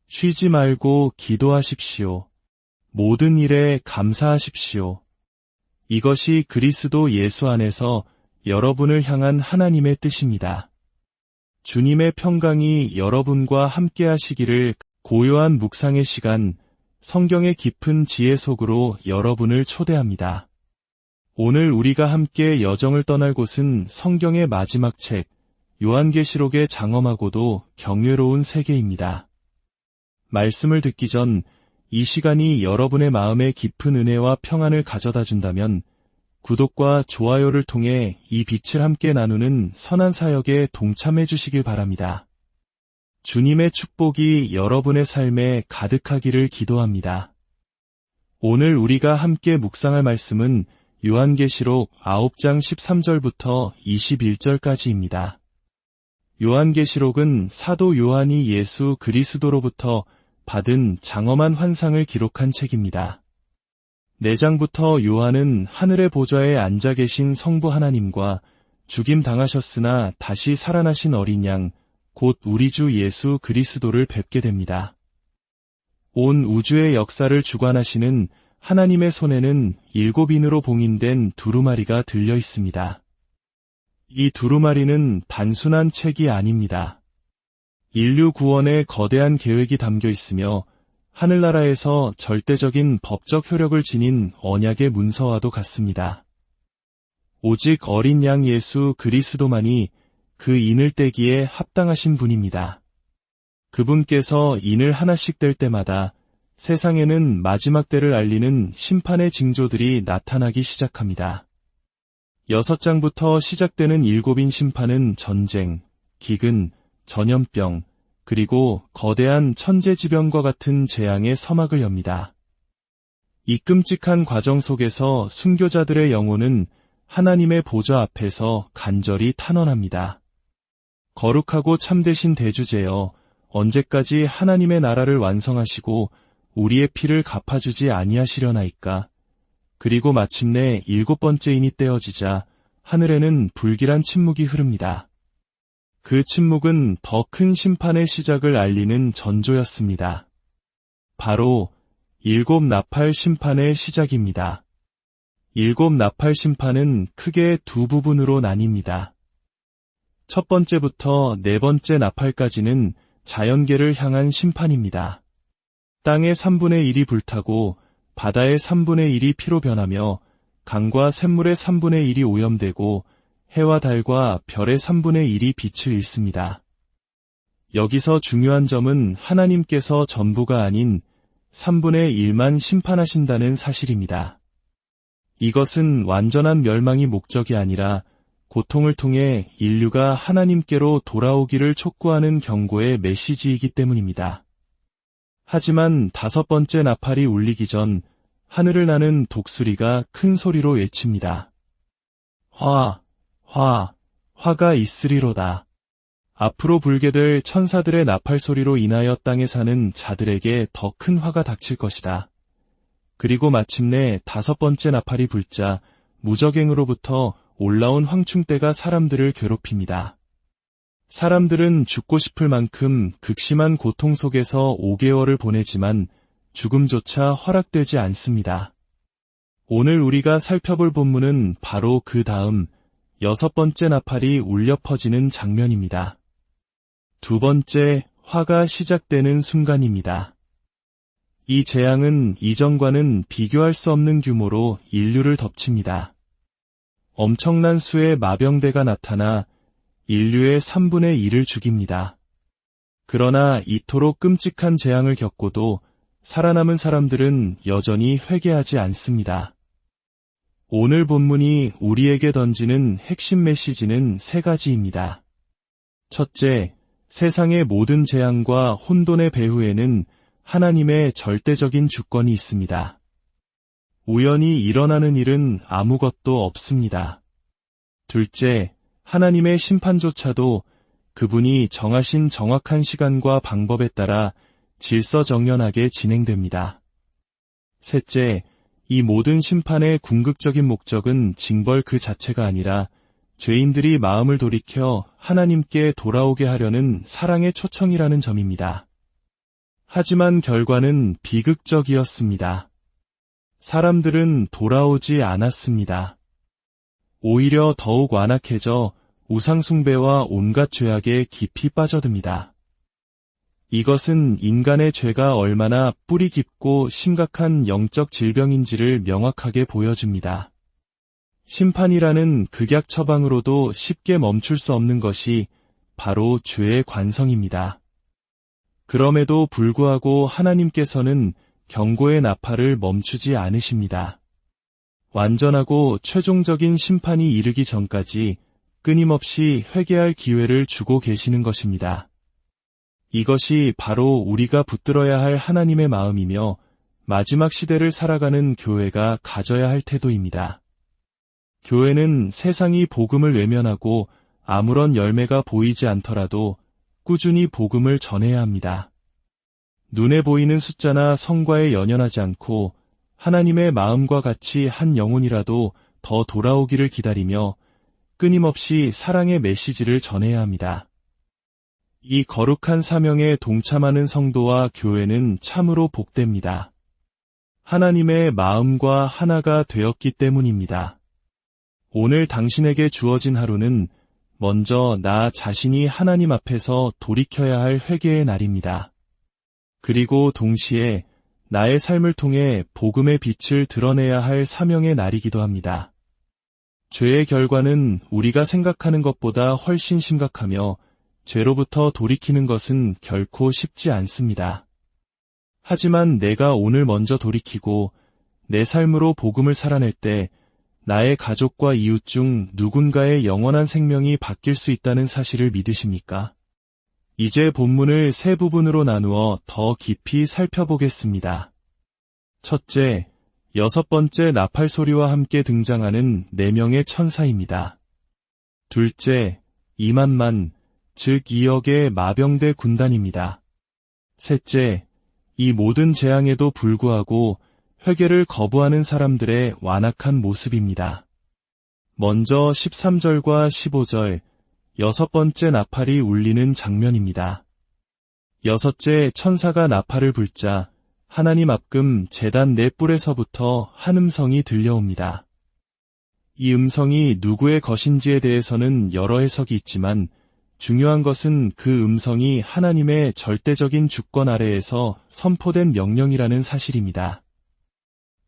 쉬지 말고 기도하십시오. 모든 일에 감사하십시오. 이것이 그리스도 예수 안에서 여러분을 향한 하나님의 뜻입니다. 주님의 평강이 여러분과 함께 하시기를. 고요한 묵상의 시간, 성경의 깊은 지혜 속으로 여러분을 초대합니다. 오늘 우리가 함께 여정을 떠날 곳은 성경의 마지막 책, 요한계시록의 장엄하고도 경외로운 세계입니다. 말씀을 듣기 전 이 시간이 여러분의 마음에 깊은 은혜와 평안을 가져다 준다면 구독과 좋아요를 통해 이 빛을 함께 나누는 선한 사역에 동참해 주시길 바랍니다. 주님의 축복이 여러분의 삶에 가득하기를 기도합니다. 오늘 우리가 함께 묵상할 말씀은 요한계시록 9장 13절부터 21절까지입니다. 요한계시록은 사도 요한이 예수 그리스도로부터 받은 장엄한 환상을 기록한 책입니다. 4장부터 요한은 하늘의 보좌에 앉아 계신 성부 하나님과 죽임당하셨으나 다시 살아나신 어린 양, 곧 우리 주 예수 그리스도를 뵙게 됩니다. 온 우주의 역사를 주관하시는 하나님의 손에는 7인으로 봉인된 두루마리가 들려 있습니다. 이 두루마리는 단순한 책이 아닙니다. 인류 구원의 거대한 계획이 담겨 있으며 하늘나라에서 절대적인 법적 효력을 지닌 언약의 문서와도 같습니다. 오직 어린 양 예수 그리스도만이 그 인을 떼기에 합당하신 분입니다. 그분께서 인을 하나씩 뗄 때마다 세상에는 마지막 때를 알리는 심판의 징조들이 나타나기 시작합니다. 6장부터 시작되는 7인 심판은 전쟁, 기근, 전염병, 그리고 거대한 천재지변과 같은 재앙의 서막을 엽니다. 이 끔찍한 과정 속에서 순교자들의 영혼은 하나님의 보좌 앞에서 간절히 탄원합니다. 거룩하고 참되신 대주제여, 언제까지 하나님의 나라를 완성하시고 우리의 피를 갚아주지 아니하시려나이까. 그리고 마침내 7번째 인이 떼어지자 하늘에는 불길한 침묵이 흐릅니다. 그 침묵은 더 큰 심판의 시작을 알리는 전조였습니다. 바로 7 나팔 심판의 시작입니다. 7 나팔 심판은 크게 두 부분으로 나뉩니다. 첫 번째부터 4번째 나팔까지는 자연계를 향한 심판입니다. 땅의 3분의 1이 불타고 바다의 3분의 1이 피로 변하며 강과 샘물의 3분의 1이 오염되고 해와 달과 별의 3분의 1이 빛을 잃습니다. 여기서 중요한 점은 하나님께서 전부가 아닌 3분의 1만 심판하신다는 사실입니다. 이것은 완전한 멸망이 목적이 아니라 고통을 통해 인류가 하나님께로 돌아오기를 촉구하는 경고의 메시지이기 때문입니다. 하지만 5번째 나팔이 울리기 전 하늘을 나는 독수리가 큰 소리로 외칩니다. 화가 있으리로다. 앞으로 불게 될 천사들의 나팔 소리로 인하여 땅에 사는 자들에게 더 큰 화가 닥칠 것이다. 그리고 마침내 5번째 나팔이 불자 무적행으로부터 올라온 황충대가 사람들을 괴롭힙니다. 사람들은 죽고 싶을 만큼 극심한 고통 속에서 5개월을 보내지만 죽음조차 허락되지 않습니다. 오늘 우리가 살펴볼 본문은 바로 그 다음 6번째 나팔이 울려 퍼지는 장면입니다. 2번째 화가 시작되는 순간입니다. 이 재앙은 이전과는 비교할 수 없는 규모로 인류를 덮칩니다. 엄청난 수의 마병대가 나타나 인류의 3분의 1을 죽입니다. 그러나 이토록 끔찍한 재앙을 겪고도 살아남은 사람들은 여전히 회개하지 않습니다. 오늘 본문이 우리에게 던지는 핵심 메시지는 3가지입니다. 첫째, 세상의 모든 재앙과 혼돈의 배후에는 하나님의 절대적인 주권이 있습니다. 우연히 일어나는 일은 아무것도 없습니다. 둘째, 하나님의 심판조차도 그분이 정하신 정확한 시간과 방법에 따라 질서정연하게 진행됩니다. 셋째, 이 모든 심판의 궁극적인 목적은 징벌 그 자체가 아니라 죄인들이 마음을 돌이켜 하나님께 돌아오게 하려는 사랑의 초청이라는 점입니다. 하지만 결과는 비극적이었습니다. 사람들은 돌아오지 않았습니다. 오히려 더욱 완악해져 우상숭배와 온갖 죄악에 깊이 빠져듭니다. 이것은 인간의 죄가 얼마나 뿌리 깊고 심각한 영적 질병인지를 명확하게 보여줍니다. 심판이라는 극약 처방으로도 쉽게 멈출 수 없는 것이 바로 죄의 관성입니다. 그럼에도 불구하고 하나님께서는 경고의 나팔을 멈추지 않으십니다. 완전하고 최종적인 심판이 이르기 전까지 끊임없이 회개할 기회를 주고 계시는 것입니다. 이것이 바로 우리가 붙들어야 할 하나님의 마음이며 마지막 시대를 살아가는 교회가 가져야 할 태도입니다. 교회는 세상이 복음을 외면하고 아무런 열매가 보이지 않더라도 꾸준히 복음을 전해야 합니다. 눈에 보이는 숫자나 성과에 연연하지 않고 하나님의 마음과 같이 한 영혼이라도 더 돌아오기를 기다리며 끊임없이 사랑의 메시지를 전해야 합니다. 이 거룩한 사명에 동참하는 성도와 교회는 참으로 복됩니다. 하나님의 마음과 하나가 되었기 때문입니다. 오늘 당신에게 주어진 하루는 먼저 나 자신이 하나님 앞에서 돌이켜야 할 회개의 날입니다. 그리고 동시에 나의 삶을 통해 복음의 빛을 드러내야 할 사명의 날이기도 합니다. 죄의 결과는 우리가 생각하는 것보다 훨씬 심각하며 죄로부터 돌이키는 것은 결코 쉽지 않습니다. 하지만 내가 오늘 먼저 돌이키고 내 삶으로 복음을 살아낼 때 나의 가족과 이웃 중 누군가의 영원한 생명이 바뀔 수 있다는 사실을 믿으십니까? 이제 본문을 세 부분으로 나누어 더 깊이 살펴보겠습니다. 첫째, 6번째 나팔 소리와 함께 등장하는 4명의 천사입니다. 둘째, 2만만, 즉 2억의 마병대 군단입니다. 셋째, 이 모든 재앙에도 불구하고 회개를 거부하는 사람들의 완악한 모습입니다. 먼저 13절과 15절, 6번째 나팔이 울리는 장면입니다. 여섯째 천사가 나팔을 불자 하나님 앞금 제단 네 뿔에서부터 한 음성이 들려옵니다. 이 음성이 누구의 것인지에 대해서는 여러 해석이 있지만 중요한 것은 그 음성이 하나님의 절대적인 주권 아래에서 선포된 명령이라는 사실입니다.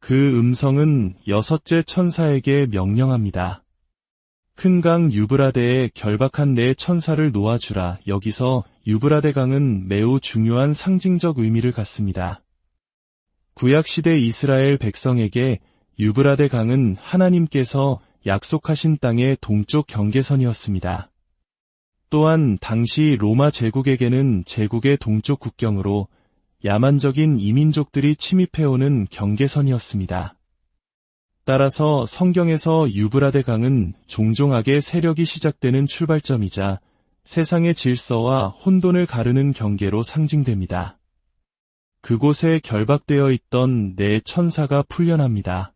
그 음성은 여섯째 천사에게 명령합니다. 큰 강 유브라데에 결박한 네 천사를 놓아주라. 여기서 유브라데 강은 매우 중요한 상징적 의미를 갖습니다. 구약시대 이스라엘 백성에게 유브라데 강은 하나님께서 약속하신 땅의 동쪽 경계선이었습니다. 또한 당시 로마 제국에게는 제국의 동쪽 국경으로 야만적인 이민족들이 침입해오는 경계선이었습니다. 따라서 성경에서 유브라데 강은 종종 악의 세력이 시작되는 출발점이자 세상의 질서와 혼돈을 가르는 경계로 상징됩니다. 그곳에 결박되어 있던 네 천사가 풀려납니다.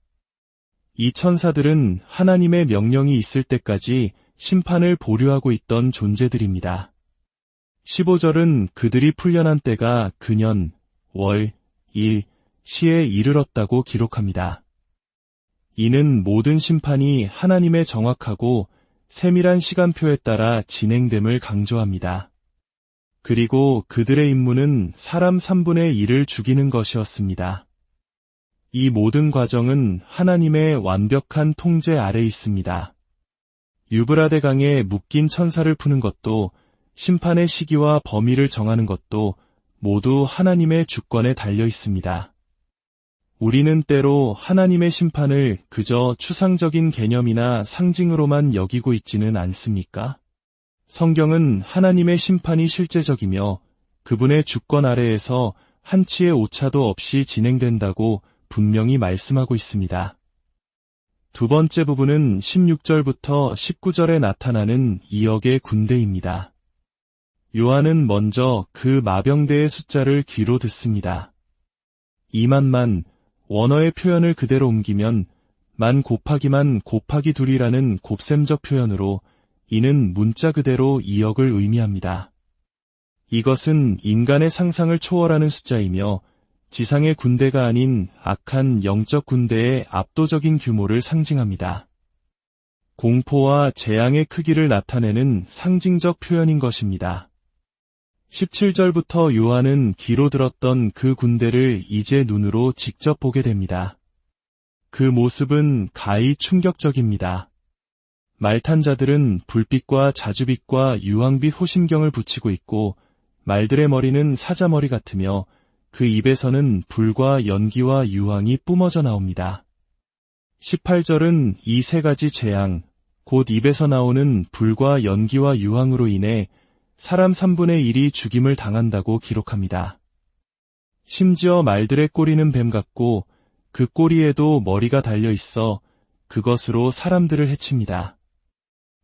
이 천사들은 하나님의 명령이 있을 때까지 심판을 보류하고 있던 존재들입니다. 15절은 그들이 풀려난 때가 근년, 월, 일, 시에 이르렀다고 기록합니다. 이는 모든 심판이 하나님의 정확하고 세밀한 시간표에 따라 진행됨을 강조합니다. 그리고 그들의 임무는 사람 3분의 1을 죽이는 것이었습니다. 이 모든 과정은 하나님의 완벽한 통제 아래 있습니다. 유브라데 강에 묶인 천사를 푸는 것도 심판의 시기와 범위를 정하는 것도 모두 하나님의 주권에 달려 있습니다. 우리는 때로 하나님의 심판을 그저 추상적인 개념이나 상징으로만 여기고 있지는 않습니까? 성경은 하나님의 심판이 실제적이며 그분의 주권 아래에서 한치의 오차도 없이 진행된다고 분명히 말씀하고 있습니다. 두 번째 부분은 16절부터 19절에 나타나는 2억의 군대입니다. 요한은 먼저 그 마병대의 숫자를 귀로 듣습니다. 2만만, 원어의 표현을 그대로 옮기면 만 곱하기만 곱하기 둘이라는 곱셈적 표현으로 이는 문자 그대로 2억을 의미합니다. 이것은 인간의 상상을 초월하는 숫자이며 지상의 군대가 아닌 악한 영적 군대의 압도적인 규모를 상징합니다. 공포와 재앙의 크기를 나타내는 상징적 표현인 것입니다. 17절부터 요한은 귀로 들었던 그 군대를 이제 눈으로 직접 보게 됩니다. 그 모습은 가히 충격적입니다. 말탄 자들은 불빛과 자주빛과 유황빛 호심경을 붙이고 있고 말들의 머리는 사자머리 같으며 그 입에서는 불과 연기와 유황이 뿜어져 나옵니다. 18절은 이 세 가지 재앙, 곧 입에서 나오는 불과 연기와 유황으로 인해 사람 3분의 1이 죽임을 당한다고 기록합니다. 심지어 말들의 꼬리는 뱀 같고 그 꼬리에도 머리가 달려 있어 그것으로 사람들을 해칩니다.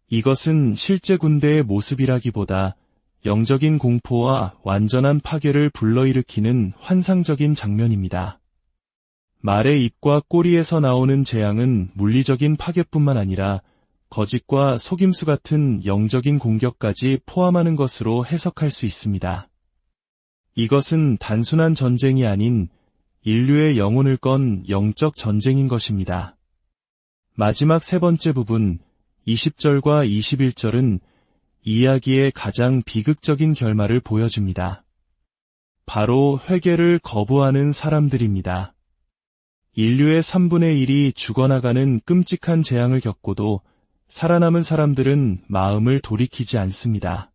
이것은 실제 군대의 모습이라기보다 영적인 공포와 완전한 파괴를 불러일으키는 환상적인 장면입니다. 말의 입과 꼬리에서 나오는 재앙은 물리적인 파괴뿐만 아니라 거짓과 속임수 같은 영적인 공격까지 포함하는 것으로 해석할 수 있습니다. 이것은 단순한 전쟁이 아닌 인류의 영혼을 건 영적 전쟁인 것입니다. 마지막 세 번째 부분, 20절과 21절은 이야기의 가장 비극적인 결말을 보여줍니다. 바로 회개를 거부하는 사람들입니다. 인류의 3분의 1이 죽어나가는 끔찍한 재앙을 겪고도 살아남은 사람들은 마음을 돌이키지 않습니다.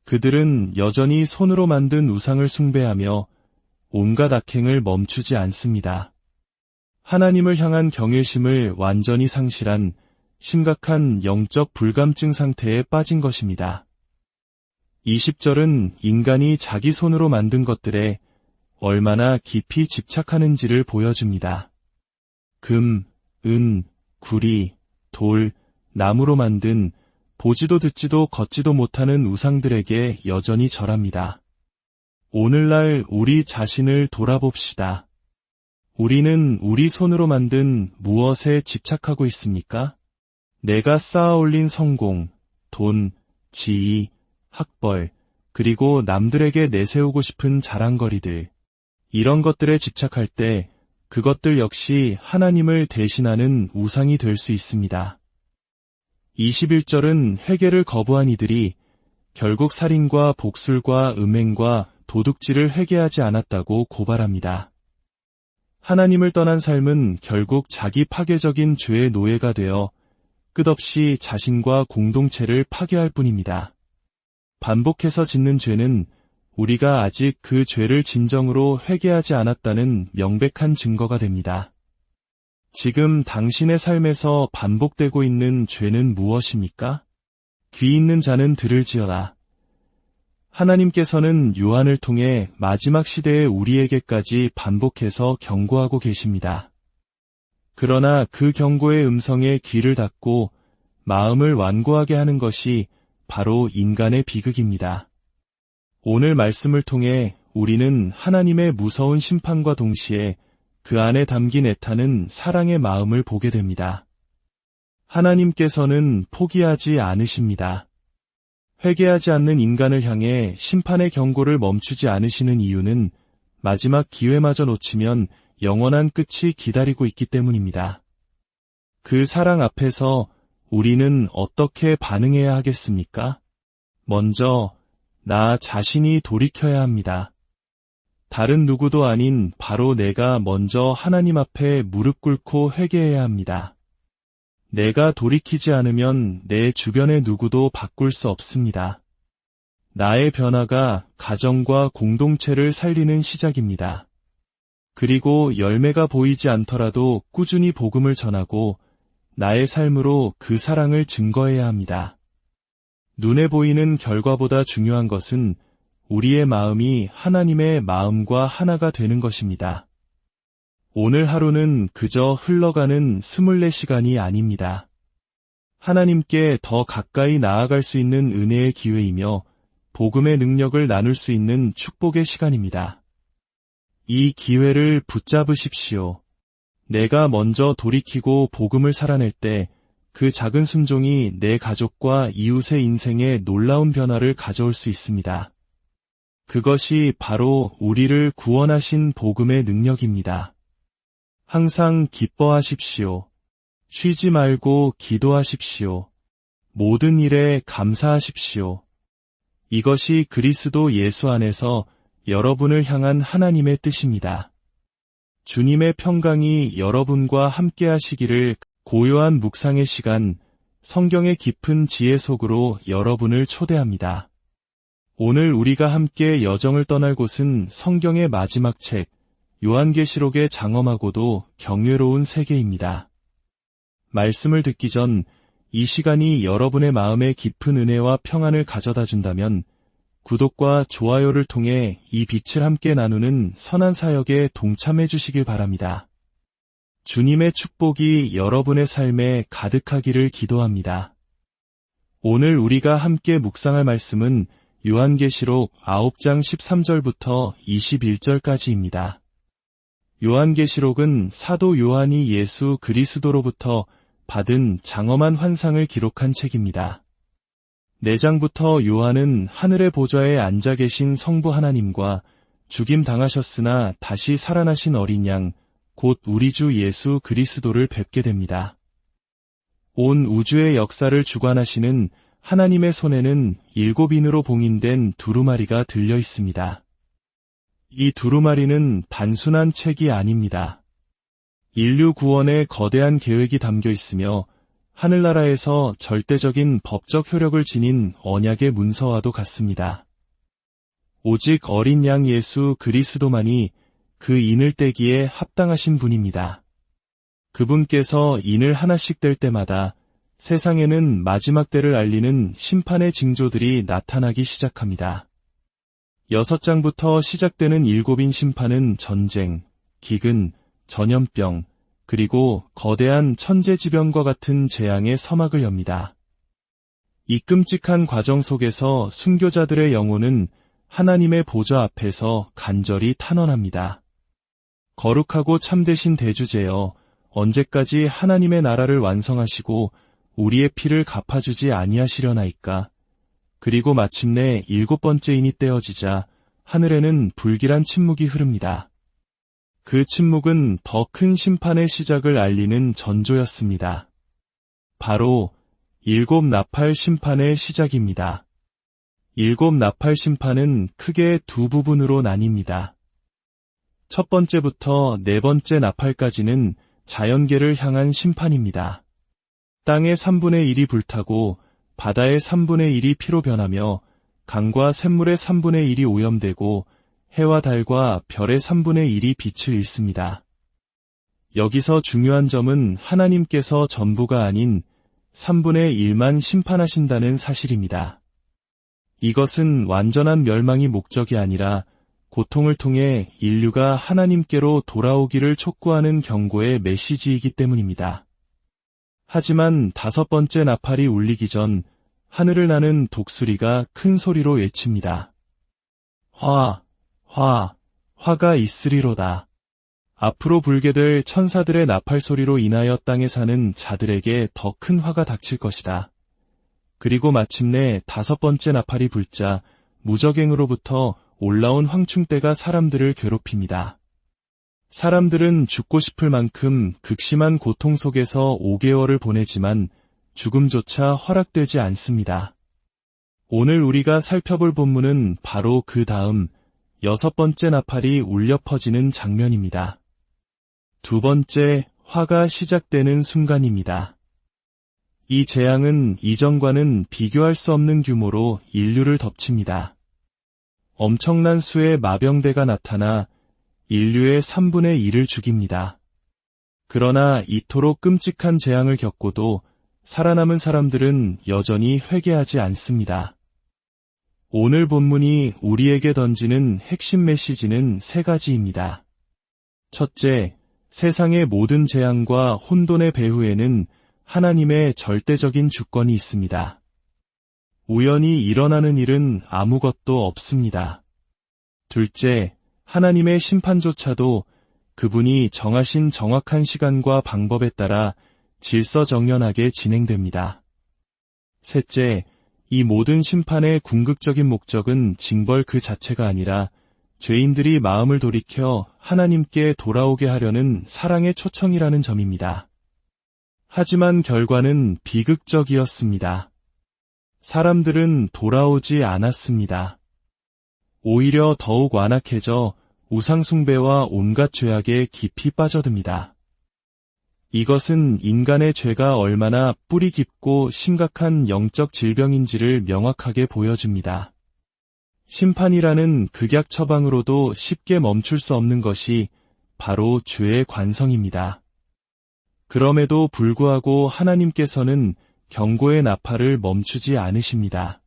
그들은 여전히 손으로 만든 우상을 숭배하며 온갖 악행을 멈추지 않습니다. 하나님을 향한 경외심을 완전히 상실한 심각한 영적 불감증 상태에 빠진 것입니다. 20절은 인간이 자기 손으로 만든 것들에 얼마나 깊이 집착하는지를 보여줍니다. 금, 은, 구리, 돌, 나무로 만든 보지도 듣지도 걷지도 못하는 우상들에게 여전히 절합니다. 오늘날 우리 자신을 돌아봅시다. 우리는 우리 손으로 만든 무엇에 집착하고 있습니까? 내가 쌓아 올린 성공, 돈, 지위, 학벌, 그리고 남들에게 내세우고 싶은 자랑거리들, 이런 것들에 집착할 때 그것들 역시 하나님을 대신하는 우상이 될 수 있습니다. 21절은 회개를 거부한 이들이 결국 살인과 복술과 음행과 도둑질을 회개하지 않았다고 고발합니다. 하나님을 떠난 삶은 결국 자기 파괴적인 죄의 노예가 되어 끝없이 자신과 공동체를 파괴할 뿐입니다. 반복해서 짓는 죄는 우리가 아직 그 죄를 진정으로 회개하지 않았다는 명백한 증거가 됩니다. 지금 당신의 삶에서 반복되고 있는 죄는 무엇입니까? 귀 있는 자는 들을지어다. 하나님께서는 요한을 통해 마지막 시대의 우리에게까지 반복해서 경고하고 계십니다. 그러나 그 경고의 음성에 귀를 닫고 마음을 완고하게 하는 것이 바로 인간의 비극입니다. 오늘 말씀을 통해 우리는 하나님의 무서운 심판과 동시에 그 안에 담긴 애타는 사랑의 마음을 보게 됩니다. 하나님께서는 포기하지 않으십니다. 회개하지 않는 인간을 향해 심판의 경고를 멈추지 않으시는 이유는 마지막 기회마저 놓치면 영원한 끝이 기다리고 있기 때문입니다. 그 사랑 앞에서 우리는 어떻게 반응해야 하겠습니까? 먼저 나 자신이 돌이켜야 합니다. 다른 누구도 아닌 바로 내가 먼저 하나님 앞에 무릎 꿇고 회개해야 합니다. 내가 돌이키지 않으면 내 주변의 누구도 바꿀 수 없습니다. 나의 변화가 가정과 공동체를 살리는 시작입니다. 그리고 열매가 보이지 않더라도 꾸준히 복음을 전하고 나의 삶으로 그 사랑을 증거해야 합니다. 눈에 보이는 결과보다 중요한 것은 우리의 마음이 하나님의 마음과 하나가 되는 것입니다. 오늘 하루는 그저 흘러가는 24시간이 아닙니다. 하나님께 더 가까이 나아갈 수 있는 은혜의 기회이며 복음의 능력을 나눌 수 있는 축복의 시간입니다. 이 기회를 붙잡으십시오. 내가 먼저 돌이키고 복음을 살아낼 때 그 작은 순종이 내 가족과 이웃의 인생에 놀라운 변화를 가져올 수 있습니다. 그것이 바로 우리를 구원하신 복음의 능력입니다. 항상 기뻐하십시오. 쉬지 말고 기도하십시오. 모든 일에 감사하십시오. 이것이 그리스도 예수 안에서 여러분을 향한 하나님의 뜻입니다. 주님의 평강이 여러분과 함께 하시기를. 고요한 묵상의 시간, 성경의 깊은 지혜 속으로 여러분을 초대합니다. 오늘 우리가 함께 여정을 떠날 곳은 성경의 마지막 책, 요한계시록의 장엄하고도 경외로운 세계입니다. 말씀을 듣기 전 이 시간이 여러분의 마음에 깊은 은혜와 평안을 가져다 준다면 구독과 좋아요를 통해 이 빛을 함께 나누는 선한 사역에 동참해 주시길 바랍니다. 주님의 축복이 여러분의 삶에 가득하기를 기도합니다. 오늘 우리가 함께 묵상할 말씀은 요한계시록 9장 13절부터 21절까지입니다. 요한계시록은 사도 요한이 예수 그리스도로부터 받은 장엄한 환상을 기록한 책입니다. 4장부터 요한은 하늘의 보좌에 앉아 계신 성부 하나님과 죽임당하셨으나 다시 살아나신 어린 양, 곧 우리 주 예수 그리스도를 뵙게 됩니다. 온 우주의 역사를 주관하시는 하나님의 손에는 7인으로 봉인된 두루마리가 들려 있습니다. 이 두루마리는 단순한 책이 아닙니다. 인류 구원의 거대한 계획이 담겨 있으며 하늘나라에서 절대적인 법적 효력을 지닌 언약의 문서와도 같습니다. 오직 어린 양 예수 그리스도만이 그 인을 떼기에 합당하신 분입니다. 그분께서 인을 하나씩 뗄 때마다 세상에는 마지막 때를 알리는 심판의 징조들이 나타나기 시작합니다. 6장부터 시작되는 7인 심판은 전쟁, 기근, 전염병, 그리고 거대한 천재지변과 같은 재앙의 서막을 엽니다. 이 끔찍한 과정 속에서 순교자들의 영혼은 하나님의 보좌 앞에서 간절히 탄원합니다. 거룩하고 참되신 대주제여, 언제까지 하나님의 나라를 완성하시고 우리의 피를 갚아주지 아니하시려나이까. 그리고 마침내 7번째 인이 떼어지자 하늘에는 불길한 침묵이 흐릅니다. 그 침묵은 더 큰 심판의 시작을 알리는 전조였습니다. 바로 7 나팔 심판의 시작입니다. 7 나팔 심판은 크게 두 부분으로 나뉩니다. 첫 번째부터 4번째 나팔까지는 자연계를 향한 심판입니다. 땅의 3분의 1이 불타고 바다의 3분의 1이 피로 변하며 강과 샘물의 3분의 1이 오염되고 해와 달과 별의 3분의 1이 빛을 잃습니다. 여기서 중요한 점은 하나님께서 전부가 아닌 3분의 1만 심판하신다는 사실입니다. 이것은 완전한 멸망이 목적이 아니라 고통을 통해 인류가 하나님께로 돌아오기를 촉구하는 경고의 메시지이기 때문입니다. 하지만 5번째 나팔이 울리기 전 하늘을 나는 독수리가 큰 소리로 외칩니다. 화가 있으리로다. 앞으로 불게 될 천사들의 나팔 소리로 인하여 땅에 사는 자들에게 더 큰 화가 닥칠 것이다. 그리고 마침내 5번째 나팔이 불자 무적행으로부터 올라온 황충대가 사람들을 괴롭힙니다. 사람들은 죽고 싶을 만큼 극심한 고통 속에서 5개월을 보내지만 죽음조차 허락되지 않습니다. 오늘 우리가 살펴볼 본문은 바로 그 다음 6번째 나팔이 울려 퍼지는 장면입니다. 2번째 화가 시작되는 순간입니다. 이 재앙은 이전과는 비교할 수 없는 규모로 인류를 덮칩니다. 엄청난 수의 마병대가 나타나 인류의 3분의 1을 죽입니다. 그러나 이토록 끔찍한 재앙을 겪고도 살아남은 사람들은 여전히 회개하지 않습니다. 오늘 본문이 우리에게 던지는 핵심 메시지는 3가지입니다. 첫째, 세상의 모든 재앙과 혼돈의 배후에는 하나님의 절대적인 주권이 있습니다. 우연히 일어나는 일은 아무것도 없습니다. 둘째, 하나님의 심판조차도 그분이 정하신 정확한 시간과 방법에 따라 질서정연하게 진행됩니다. 셋째, 이 모든 심판의 궁극적인 목적은 징벌 그 자체가 아니라 죄인들이 마음을 돌이켜 하나님께 돌아오게 하려는 사랑의 초청이라는 점입니다. 하지만 결과는 비극적이었습니다. 사람들은 돌아오지 않았습니다. 오히려 더욱 완악해져 우상숭배와 온갖 죄악에 깊이 빠져듭니다. 이것은 인간의 죄가 얼마나 뿌리 깊고 심각한 영적 질병인지를 명확하게 보여줍니다. 심판이라는 극약 처방으로도 쉽게 멈출 수 없는 것이 바로 죄의 관성입니다. 그럼에도 불구하고 하나님께서는 경고의 나팔을 멈추지 않으십니다.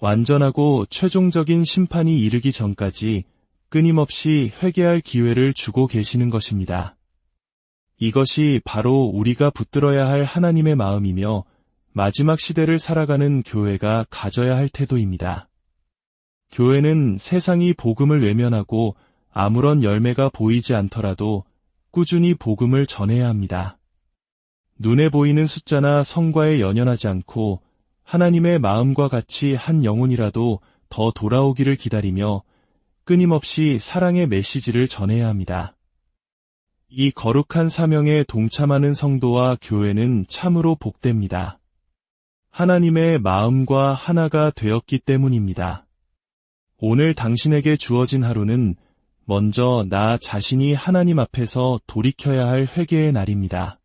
완전하고 최종적인 심판이 이르기 전까지 끊임없이 회개할 기회를 주고 계시는 것입니다. 이것이 바로 우리가 붙들어야 할 하나님의 마음이며 마지막 시대를 살아가는 교회가 가져야 할 태도입니다. 교회는 세상이 복음을 외면하고 아무런 열매가 보이지 않더라도 꾸준히 복음을 전해야 합니다. 눈에 보이는 숫자나 성과에 연연하지 않고 하나님의 마음과 같이 한 영혼이라도 더 돌아오기를 기다리며 끊임없이 사랑의 메시지를 전해야 합니다. 이 거룩한 사명에 동참하는 성도와 교회는 참으로 복됩니다. 하나님의 마음과 하나가 되었기 때문입니다. 오늘 당신에게 주어진 하루는 먼저 나 자신이 하나님 앞에서 돌이켜야 할 회개의 날입니다.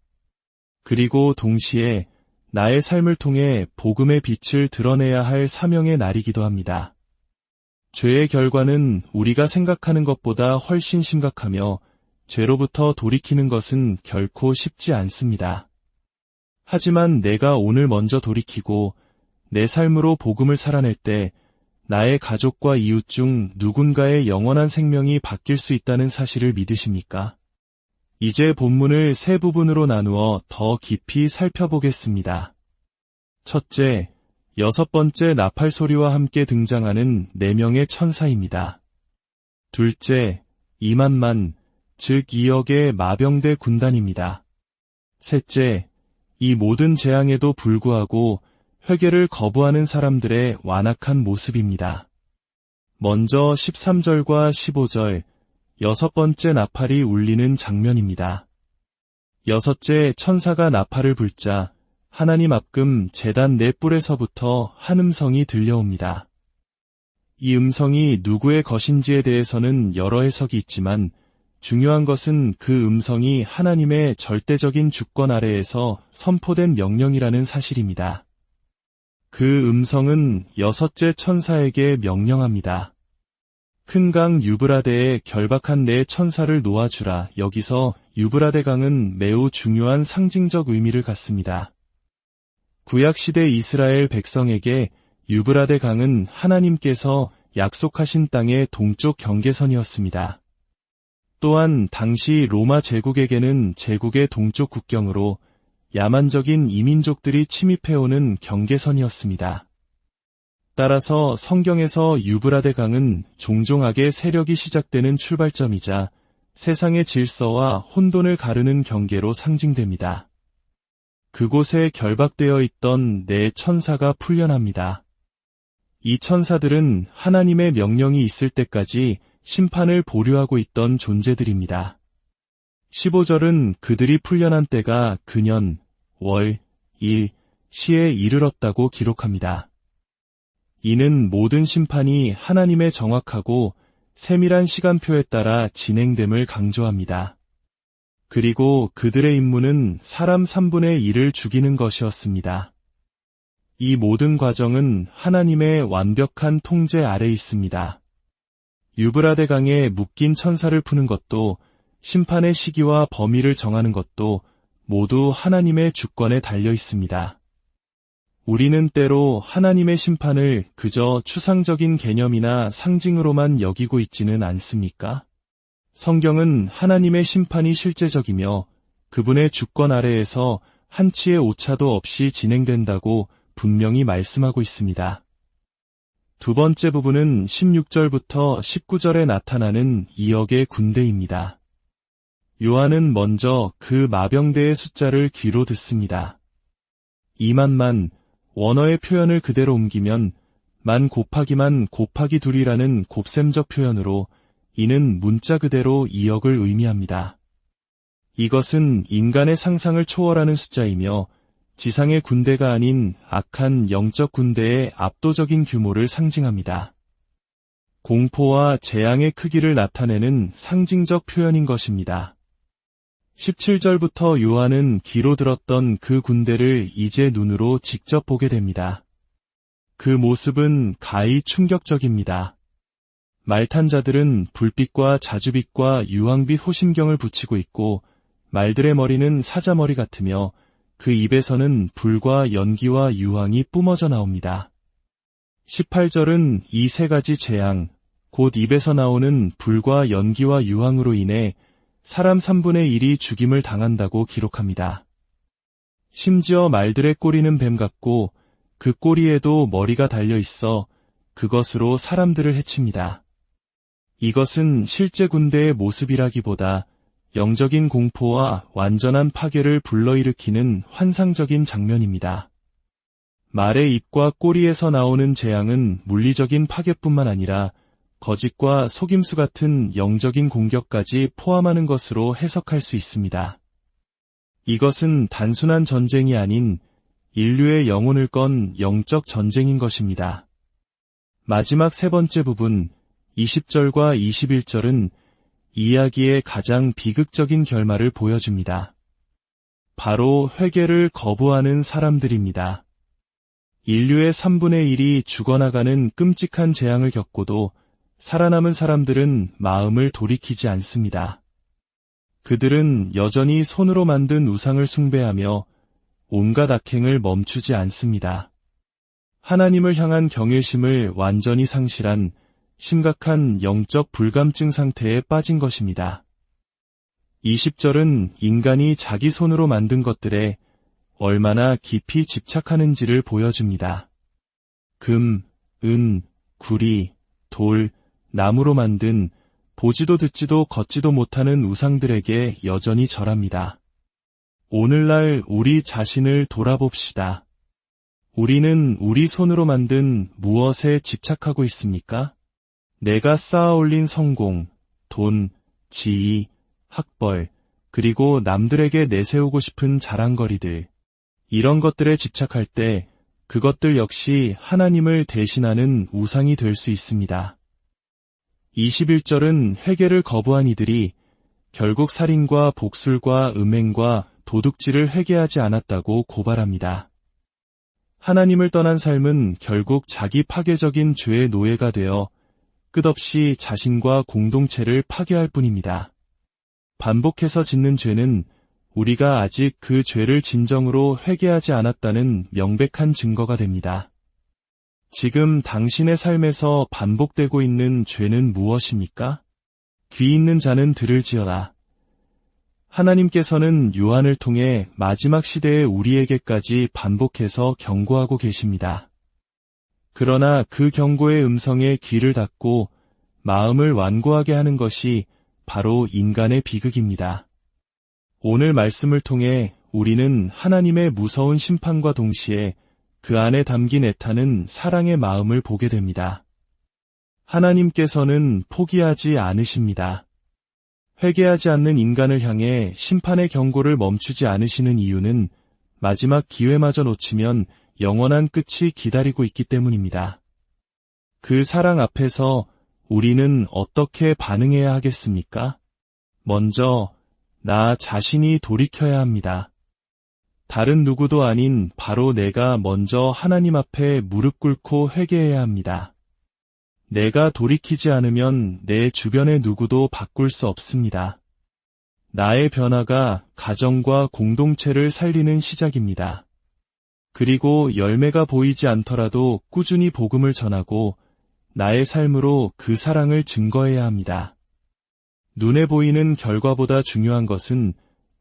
그리고 동시에 나의 삶을 통해 복음의 빛을 드러내야 할 사명의 날이기도 합니다. 죄의 결과는 우리가 생각하는 것보다 훨씬 심각하며 죄로부터 돌이키는 것은 결코 쉽지 않습니다. 하지만 내가 오늘 먼저 돌이키고 내 삶으로 복음을 살아낼 때 나의 가족과 이웃 중 누군가의 영원한 생명이 바뀔 수 있다는 사실을 믿으십니까? 이제 본문을 세 부분으로 나누어 더 깊이 살펴보겠습니다. 첫째, 6번째 나팔 소리와 함께 등장하는 4명의 천사입니다. 둘째, 2만만, 즉 2억의 마병대 군단입니다. 셋째, 이 모든 재앙에도 불구하고 회개를 거부하는 사람들의 완악한 모습입니다. 먼저 13절과 15절, 6번째 나팔이 울리는 장면입니다. 여섯째 천사가 나팔을 불자 하나님 앞금 제단 네 뿔에서부터 한 음성이 들려옵니다. 이 음성이 누구의 것인지에 대해서는 여러 해석이 있지만 중요한 것은 그 음성이 하나님의 절대적인 주권 아래에서 선포된 명령이라는 사실입니다. 그 음성은 여섯째 천사에게 명령합니다. 큰 강 유브라데에 결박한 네 천사를 놓아주라. 여기서 유브라데 강은 매우 중요한 상징적 의미를 갖습니다. 구약시대 이스라엘 백성에게 유브라데 강은 하나님께서 약속하신 땅의 동쪽 경계선이었습니다. 또한 당시 로마 제국에게는 제국의 동쪽 국경으로 야만적인 이민족들이 침입해오는 경계선이었습니다. 따라서 성경에서 유브라데 강은 종종 악의 세력이 시작되는 출발점이자 세상의 질서와 혼돈을 가르는 경계로 상징됩니다. 그곳에 결박되어 있던 네 천사가 풀려납니다. 이 천사들은 하나님의 명령이 있을 때까지 심판을 보류하고 있던 존재들입니다. 15절은 그들이 풀려난 때가 근년, 월, 일, 시에 이르렀다고 기록합니다. 이는 모든 심판이 하나님의 정확하고 세밀한 시간표에 따라 진행됨을 강조합니다. 그리고 그들의 임무는 사람 3분의 1을 죽이는 것이었습니다. 이 모든 과정은 하나님의 완벽한 통제 아래 있습니다. 유브라데 강에 묶인 천사를 푸는 것도 심판의 시기와 범위를 정하는 것도 모두 하나님의 주권에 달려 있습니다. 우리는 때로 하나님의 심판을 그저 추상적인 개념이나 상징으로만 여기고 있지는 않습니까? 성경은 하나님의 심판이 실제적이며 그분의 주권 아래에서 한치의 오차도 없이 진행된다고 분명히 말씀하고 있습니다. 두 번째 부분은 16절부터 19절에 나타나는 2억의 군대입니다. 요한은 먼저 그 마병대의 숫자를 귀로 듣습니다. 2만만, 원어의 표현을 그대로 옮기면 만 곱하기만 곱하기 둘이라는 곱셈적 표현으로 이는 문자 그대로 2억을 의미합니다. 이것은 인간의 상상을 초월하는 숫자이며 지상의 군대가 아닌 악한 영적 군대의 압도적인 규모를 상징합니다. 공포와 재앙의 크기를 나타내는 상징적 표현인 것입니다. 17절부터 요한은 귀로 들었던 그 군대를 이제 눈으로 직접 보게 됩니다. 그 모습은 가히 충격적입니다. 말탄 자들은 불빛과 자주빛과 유황빛 호심경을 붙이고 있고 말들의 머리는 사자머리 같으며 그 입에서는 불과 연기와 유황이 뿜어져 나옵니다. 18절은 이 세 가지 재앙, 곧 입에서 나오는 불과 연기와 유황으로 인해 사람 3분의 1이 죽임을 당한다고 기록합니다. 심지어 말들의 꼬리는 뱀 같고 그 꼬리에도 머리가 달려 있어 그것으로 사람들을 해칩니다. 이것은 실제 군대의 모습이라기보다 영적인 공포와 완전한 파괴를 불러일으키는 환상적인 장면입니다. 말의 입과 꼬리에서 나오는 재앙은 물리적인 파괴뿐만 아니라 거짓과 속임수 같은 영적인 공격까지 포함하는 것으로 해석할 수 있습니다. 이것은 단순한 전쟁이 아닌 인류의 영혼을 건 영적 전쟁인 것입니다. 마지막 세 번째 부분, 20절과 21절은 이야기의 가장 비극적인 결말을 보여줍니다. 바로 회개를 거부하는 사람들입니다. 인류의 3분의 1이 죽어나가는 끔찍한 재앙을 겪고도 살아남은 사람들은 마음을 돌이키지 않습니다. 그들은 여전히 손으로 만든 우상을 숭배하며 온갖 악행을 멈추지 않습니다. 하나님을 향한 경외심을 완전히 상실한 심각한 영적 불감증 상태에 빠진 것입니다. 20절은 인간이 자기 손으로 만든 것들에 얼마나 깊이 집착하는지를 보여줍니다. 금, 은, 구리, 돌, 나무로 만든 보지도 듣지도 걷지도 못하는 우상들에게 여전히 절합니다. 오늘날 우리 자신을 돌아봅시다. 우리는 우리 손으로 만든 무엇에 집착하고 있습니까? 내가 쌓아올린 성공, 돈, 지위, 학벌, 그리고 남들에게 내세우고 싶은 자랑거리들, 이런 것들에 집착할 때 그것들 역시 하나님을 대신하는 우상이 될 수 있습니다. 21절은 회개를 거부한 이들이 결국 살인과 복술과 음행과 도둑질을 회개하지 않았다고 고발합니다. 하나님을 떠난 삶은 결국 자기 파괴적인 죄의 노예가 되어 끝없이 자신과 공동체를 파괴할 뿐입니다. 반복해서 짓는 죄는 우리가 아직 그 죄를 진정으로 회개하지 않았다는 명백한 증거가 됩니다. 지금 당신의 삶에서 반복되고 있는 죄는 무엇입니까? 귀 있는 자는 들을지어다. 하나님께서는 요한을 통해 마지막 시대의 우리에게까지 반복해서 경고하고 계십니다. 그러나 그 경고의 음성에 귀를 닫고 마음을 완고하게 하는 것이 바로 인간의 비극입니다. 오늘 말씀을 통해 우리는 하나님의 무서운 심판과 동시에 그 안에 담긴 애타는 사랑의 마음을 보게 됩니다. 하나님께서는 포기하지 않으십니다. 회개하지 않는 인간을 향해 심판의 경고를 멈추지 않으시는 이유는 마지막 기회마저 놓치면 영원한 끝이 기다리고 있기 때문입니다. 그 사랑 앞에서 우리는 어떻게 반응해야 하겠습니까? 먼저 나 자신이 돌이켜야 합니다. 다른 누구도 아닌 바로 내가 먼저 하나님 앞에 무릎 꿇고 회개해야 합니다. 내가 돌이키지 않으면 내 주변의 누구도 바꿀 수 없습니다. 나의 변화가 가정과 공동체를 살리는 시작입니다. 그리고 열매가 보이지 않더라도 꾸준히 복음을 전하고 나의 삶으로 그 사랑을 증거해야 합니다. 눈에 보이는 결과보다 중요한 것은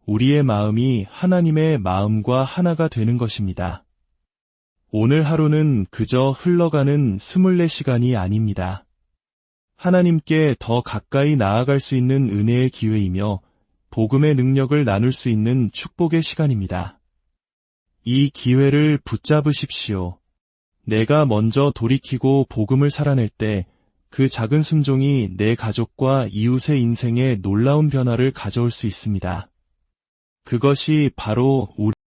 우리의 마음이 하나님의 마음과 하나가 되는 것입니다. 오늘 하루는 그저 흘러가는 24시간이 아닙니다. 하나님께 더 가까이 나아갈 수 있는 은혜의 기회이며 복음의 능력을 나눌 수 있는 축복의 시간입니다. 이 기회를 붙잡으십시오. 내가 먼저 돌이키고 복음을 살아낼 때 그 작은 순종이 내 가족과 이웃의 인생에 놀라운 변화를 가져올 수 있습니다. 그것이 바로 우리